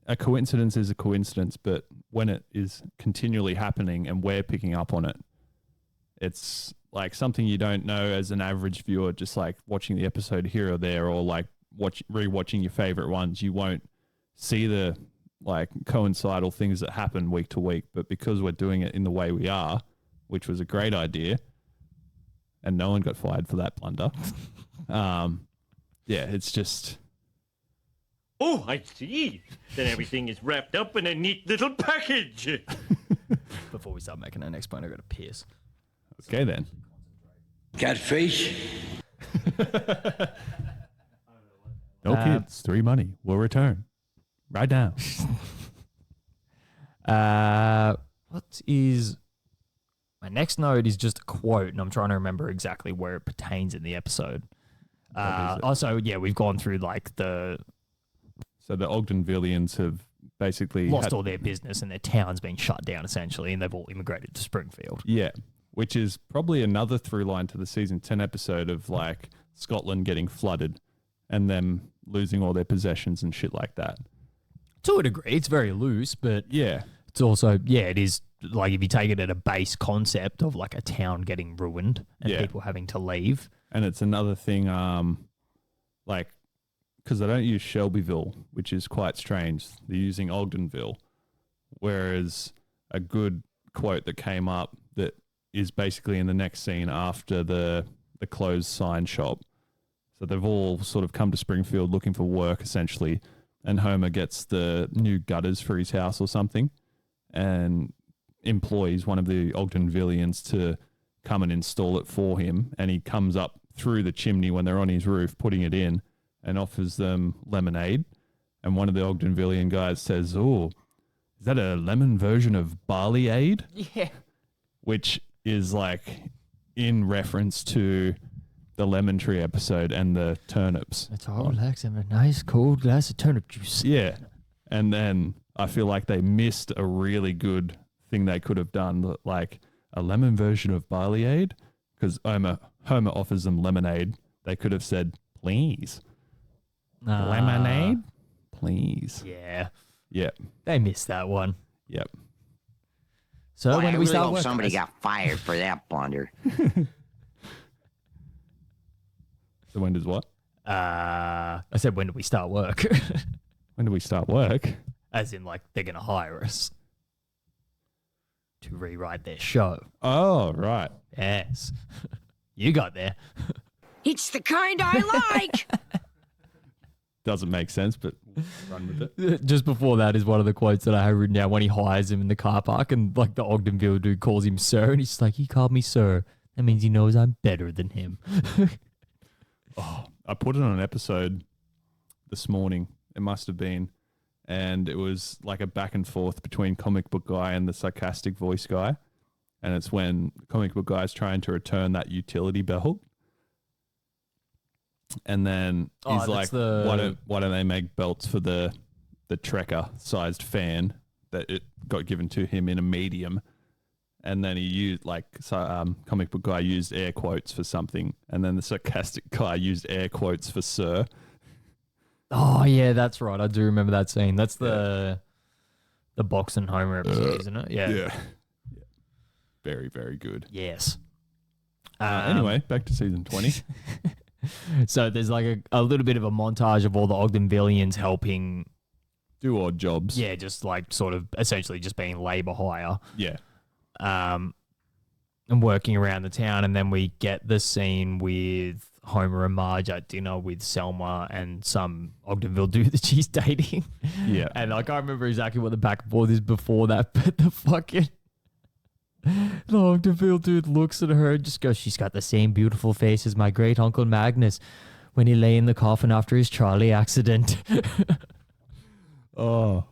a coincidence is a coincidence, but when it is continually happening and we're picking up on it, it's like something you don't know as an average viewer, just like watching the episode here or there, or like rewatching your favorite ones. You won't see the like coincidental things that happen week to week, but because we're doing it in the way we are, which was a great idea, and no one got fired for that blunder. It's just... Oh, I see. Then everything is wrapped up in a neat little package. Before we start making our next point, I've got to piss. Okay, then. Catfish. No kids, 3 money. We'll return. Right now. What is My next note is just a quote, and I'm trying to remember exactly where it pertains in the episode. Also, yeah, we've gone through like the... So the Ogdenvillians have basically lost all their business and their town's been shut down essentially, and they've all immigrated to Springfield. Yeah, which is probably another through line to the season 10 episode of like Scotland getting flooded and them losing all their possessions and shit like that. To a degree, it's very loose, but yeah, it's also, yeah, it is like if you take it at a base concept of like a town getting ruined and people having to leave. And it's another thing, like, because they don't use Shelbyville, which is quite strange. They're using Ogdenville, whereas a good quote that came up that is basically in the next scene after the closed sign shop. So they've all sort of come to Springfield looking for work, essentially, and Homer gets the new gutters for his house or something and employs one of the Ogdenvillians to come and install it for him, and he comes up through the chimney when they're on his roof putting it in and offers them lemonade. And one of the Ogdenvillian guys says, "Oh, is that a lemon version of barley aid?" Yeah. Which is like in reference to the lemon tree episode and the turnips. It's all like a nice cold glass of turnip juice. Yeah. And then I feel like they missed a really good thing they could have done, like a lemon version of barley aid, because Homer offers them lemonade. They could have said, "Please. Lemonade? Please." Yeah. Yep. They missed that one. Yep. So Boy, when I do we really start hope work, somebody guys? got fired for that blunder. So when does what? I said, when do we start work? When do we start work? As in, like, they're going to hire us to rewrite their show. Oh, right. Yes. You got there. It's the kind I like. Doesn't make sense, but run with it. Just before that is one of the quotes that I have written down when he hires him in the car park, and like the Ogdenville dude calls him sir, and he's like, "He called me sir. That means he knows I'm better than him." Oh, I put it on an episode this morning. It must have been. And it was like a back and forth between comic book guy and the sarcastic voice guy. And it's when comic book guy is trying to return that utility belt. And then he's like, why don't they make belts for the Trekker-sized fan that it got given to him in a medium? And then he used, comic book guy used air quotes for something. And then the sarcastic guy used air quotes for sir. Oh, yeah, that's right. I do remember that scene. That's the Box and Homer episode, isn't it? Yeah. Yeah. Very, very good. Yes. Anyway, back to season 20. So there's like a little bit of a montage of all the Ogdenvillians helping do odd jobs. Yeah, just like sort of essentially just being labor hire. Yeah. And working around the town, and then we get the scene with Homer and Marge at dinner with Selma and some Ogdenville dude that she's dating. Yeah. And I can't remember exactly what the back and forth is before that, but the Ogdenville dude looks at her and just goes, "She's got the same beautiful face as my great uncle Magnus when he lay in the coffin after his Charlie accident." Oh,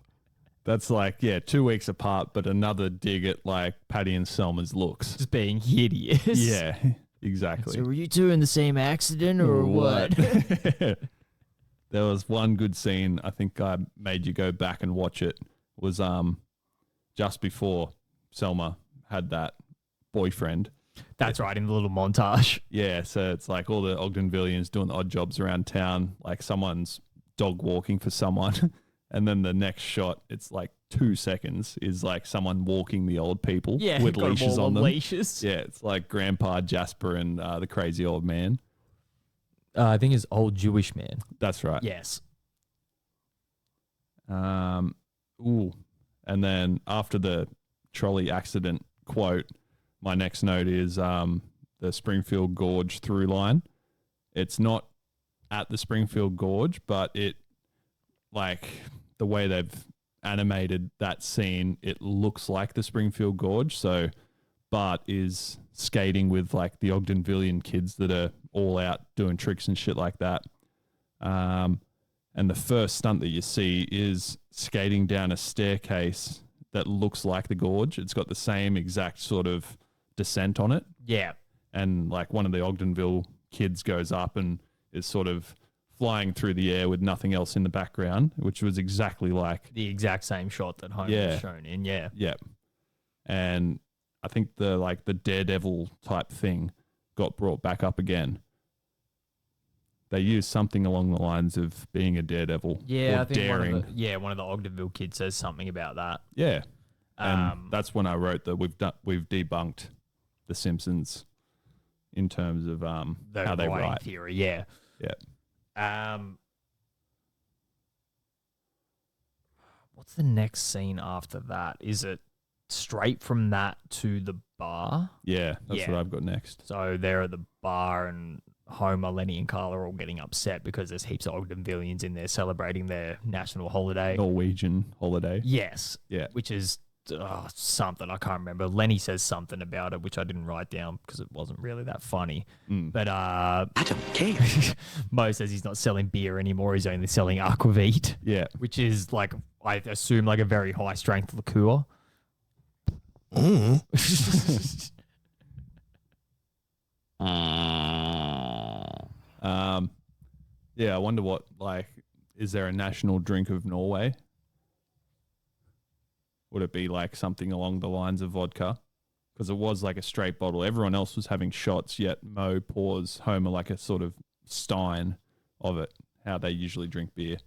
that's like, 2 weeks apart, but another dig at like Patty and Selma's looks. Just being hideous. Yeah, exactly. So were you two in the same accident or what? There was one good scene, I think I made you go back and watch it, was just before Selma had that boyfriend. That's right, in the little montage. Yeah, so it's like all the Ogdenvillians doing odd jobs around town, like someone's dog walking for someone. And then the next shot, it's like 2 seconds, is like someone walking the old people with got leashes all on them. Leashes. Yeah, it's like Grandpa Jasper and the crazy old man. I think it's old Jewish man. That's right. Yes. And then after the trolley accident quote, my next note is the Springfield Gorge through line. It's not at the Springfield Gorge, but it, like, the way they've animated that scene, it looks like the Springfield Gorge. So Bart is skating with like the Ogdenvillian kids that are all out doing tricks and shit like that. And the first stunt that you see is skating down a staircase that looks like the gorge. It's got the same exact sort of descent on it. Yeah. And like one of the Ogdenville kids goes up and is sort of flying through the air with nothing else in the background, which was exactly like the exact same shot that Homer was shown in. Yeah. Yeah. And I think the Daredevil type thing got brought back up again. They used something along the lines of being a daredevil. Yeah, or I think daring. one of the Ogdenville kids says something about that. Yeah. And that's when I wrote that we've debunked the Simpsons in terms of how they write theory. Yeah. Yeah. What's the next scene after that? Is it straight from that to the bar? Yeah, that's what I've got next. So they're at the bar and Homer, Lenny, and Carl are all getting upset because there's heaps of Ogdenvillians in there celebrating their national holiday. Norwegian holiday. Yes. Yeah. Which is something I can't remember. Lenny says something about it, which I didn't write down because it wasn't really that funny. But I don't care. Mo says he's not selling beer anymore. He's only selling aquavit. Yeah. Which is like, I assume, like a very high strength liqueur. Yeah, I wonder what, like, is there a national drink of Norway? Would it be like something along the lines of vodka? Because it was like a straight bottle. Everyone else was having shots, yet Mo pours Homer like a sort of stein of it, how they usually drink beer.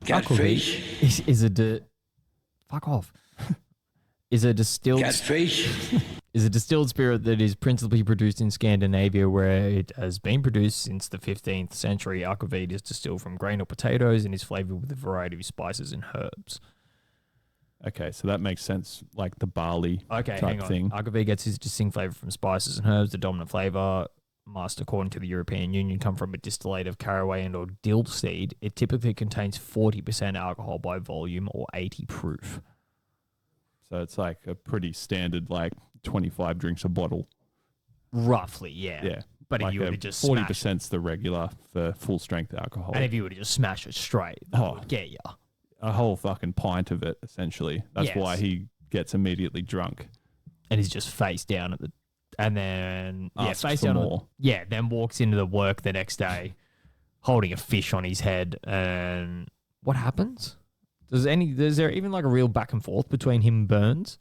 Catfish is a fuck off. Is a distilled Catfish is a distilled spirit that is principally produced in Scandinavia, where it has been produced since the 15th century. Aquavit is distilled from grain or potatoes and is flavored with a variety of spices and herbs. Okay, so that makes sense, like the barley hang type on. thing. Aquavit gets its distinct flavor from spices and herbs. The dominant flavor must, according to the European Union, come from a distillate of caraway and or dill seed. It typically contains 40% alcohol by volume or 80 proof. So it's like a pretty standard, like 25 drinks a bottle. Roughly, yeah. Yeah. But like if you were to just 40%'s the regular for full strength alcohol. And if you were to just smash it straight, that would get you. A whole fucking pint of it, essentially. That's why he gets immediately drunk. And he's just face down at the, and then Asks face for down. more. Then walks into the work the next day, holding a fish on his head. And what happens? Is there even like a real back and forth between him and Burns?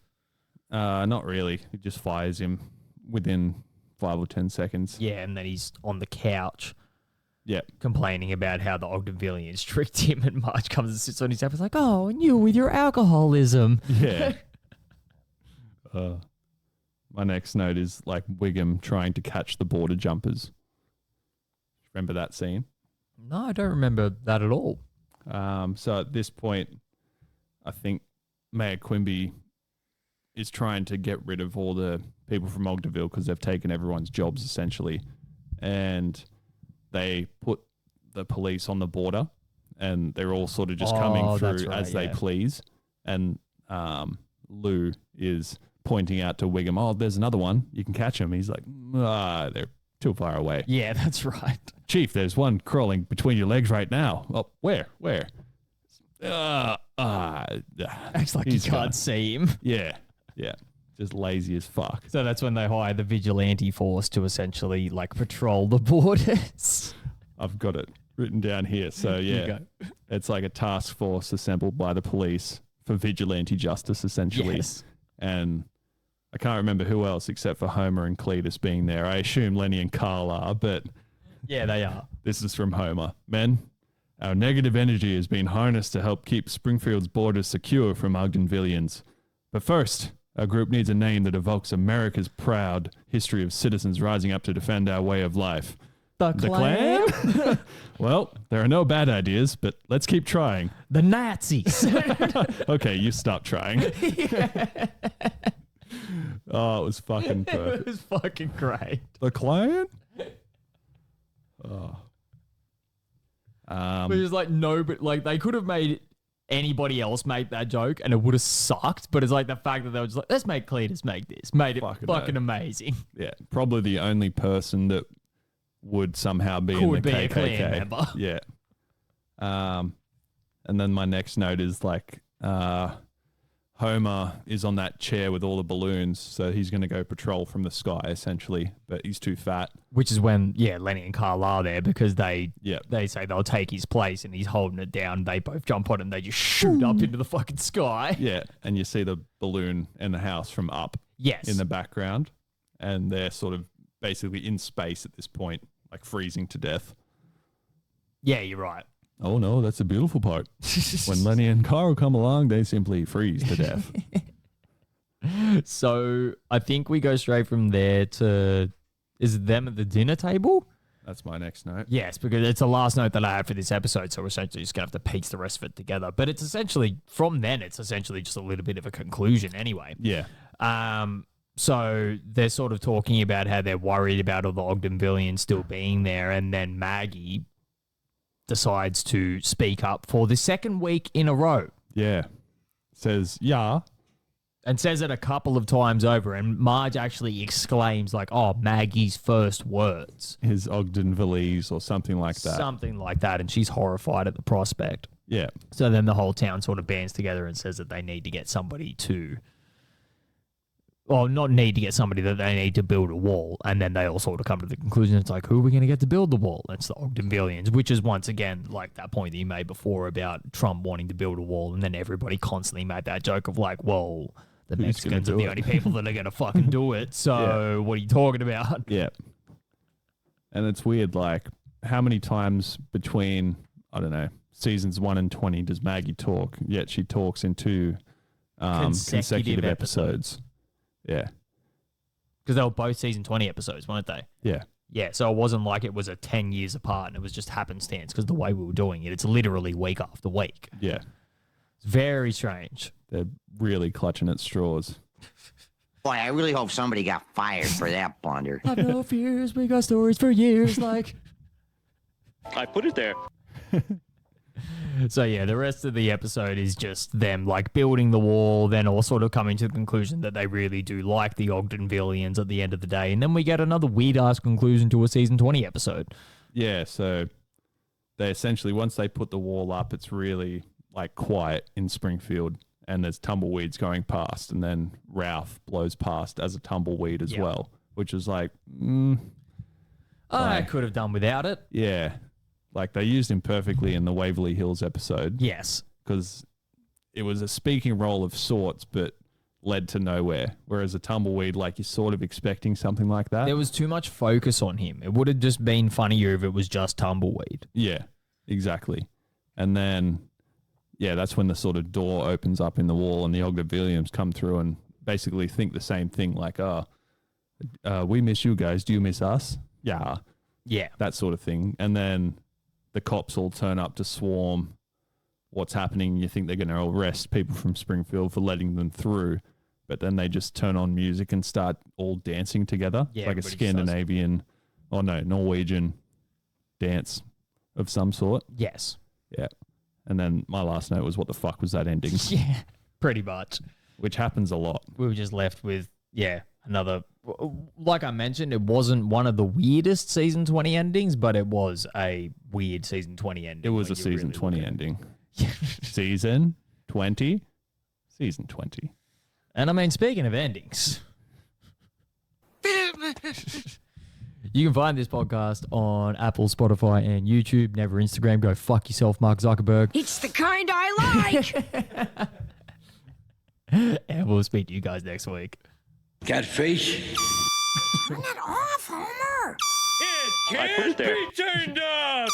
Not really. He just fires him within 5 or 10 seconds. Yeah, and then he's on the couch. Yep. Complaining about how the Ogdenvillians tricked him, and Marge comes and sits on his lap. It's like, oh, and you with your alcoholism. Yeah. My next note is like Wiggum trying to catch the border jumpers. Remember that scene? No, I don't remember that at all. So at this point, I think Mayor Quimby is trying to get rid of all the people from Ogdenville because they've taken everyone's jobs essentially. And they put the police on the border and they're all sort of just coming through as they please. And Lou is pointing out to Wiggum, oh, there's another one. You can catch him. He's like, they're too far away. Yeah, that's right. Chief, there's one crawling between your legs right now. Oh, where? Acts like you can't see him. Yeah. Just lazy as fuck. So that's when they hire the vigilante force to essentially like patrol the borders. I've got it written down here. So yeah, it's like a task force assembled by the police for vigilante justice essentially. Yes. And I can't remember who else except for Homer and Cletus being there. I assume Lenny and Carl are, but yeah, they are. This is from Homer. Men, our negative energy has been harnessed to help keep Springfield's borders secure from Ogdenvillians. But first, our group needs a name that evokes America's proud history of citizens rising up to defend our way of life. The Klan? Well, there are no bad ideas, but let's keep trying. The Nazis. Okay, you stop trying. Oh, it was fucking perfect. It was fucking great. The Klan? Oh. But it was like, no, but like they could have made anybody else make that joke and it would have sucked. But it's like the fact that they were just like, let's make Cletus make this. Made it fucking amazing. Yeah, probably the only person that would somehow be in the KKK. A Klan member. Yeah. And then my next note is like Homer is on that chair with all the balloons, so he's going to go patrol from the sky, essentially, but he's too fat. Which is when, Lenny and Carl are there because they say they'll take his place and he's holding it down. They both jump on it and they just shoot up into the fucking sky. Yeah, and you see the balloon and the house from up in the background, and they're sort of basically in space at this point, like freezing to death. Yeah, you're right. Oh, no, that's a beautiful part. When Lenny and Carl come along, they simply freeze to death. So I think we go straight from there to, is it them at the dinner table? That's my next note. Yes, because it's the last note that I have for this episode, so we're essentially just going to have to piece the rest of it together. But it's essentially, from then, it's essentially just a little bit of a conclusion anyway. Yeah. So they're sort of talking about how they're worried about all the Ogdenvillians still being there, and then Maggie decides to speak up for the second week in a row. Yeah. Says, yeah. And says it a couple of times over, and Marge actually exclaims, like, oh, Maggie's first words. His Ogdenvillese or something like that. Something like that, and she's horrified at the prospect. Yeah. So then the whole town sort of bands together and says that they need to get somebody to... Well, not need to get somebody, that they need to build a wall. And then they all sort of come to the conclusion, it's like, who are we going to get to build the wall? It's the Ogdenvillians, which is once again like that point that you made before about Trump wanting to build a wall. And then everybody constantly made that joke of like, well, the Mexicans are the only people that are going to fucking do it. So what are you talking about? Yeah. And it's weird, like, how many times between, I don't know, seasons 1 and 20 does Maggie talk? Yet she talks in two consecutive episodes. Yeah. Because they were both season 20 episodes, weren't they? Yeah. Yeah, so it wasn't like it was a 10 years apart and it was just happenstance because the way we were doing it, it's literally week after week. Yeah. It's very strange. They're really clutching at straws. Boy, I really hope somebody got fired for that blunder. I've no fears, we got stories for years, like... I put it there. So yeah, the rest of the episode is just them like building the wall, then all sort of coming to the conclusion that they really do like the Ogdenvillians at the end of the day. And then we get another weird-ass conclusion to a season 20 episode. Yeah, so they essentially, once they put the wall up, it's really like quiet in Springfield and there's tumbleweeds going past, and then Ralph blows past as a tumbleweed as well, which is like... I could have done without it. Yeah. Like, they used him perfectly in the Waverly Hills episode. Yes. Because it was a speaking role of sorts, but led to nowhere. Whereas a tumbleweed, like, you're sort of expecting something like that. There was too much focus on him. It would have just been funnier if it was just tumbleweed. Yeah, exactly. And then, yeah, that's when the sort of door opens up in the wall and the Ogdenvillians come through and basically think the same thing. Like, we miss you guys. Do you miss us? Yeah. Yeah. That sort of thing. And then... the cops all turn up to swarm what's happening. You think they're going to arrest people from Springfield for letting them through, but then they just turn on music and start all dancing together. Yeah, like a Scandinavian, Norwegian dance of some sort. Yes. Yeah. And then my last note was, what the fuck was that ending? Yeah, pretty much. Which happens a lot. We were just left with, another... Like I mentioned, it wasn't one of the weirdest season 20 endings, but it was a weird season 20 ending. It was a season 20 ending. Season 20? Season 20. And I mean, speaking of endings, you can find this podcast on Apple, Spotify, and YouTube. Never Instagram. Go fuck yourself, Mark Zuckerberg. It's the kind I like. And we'll speak to you guys next week. Catfish. Turn it off, Homer. It can't be turned off.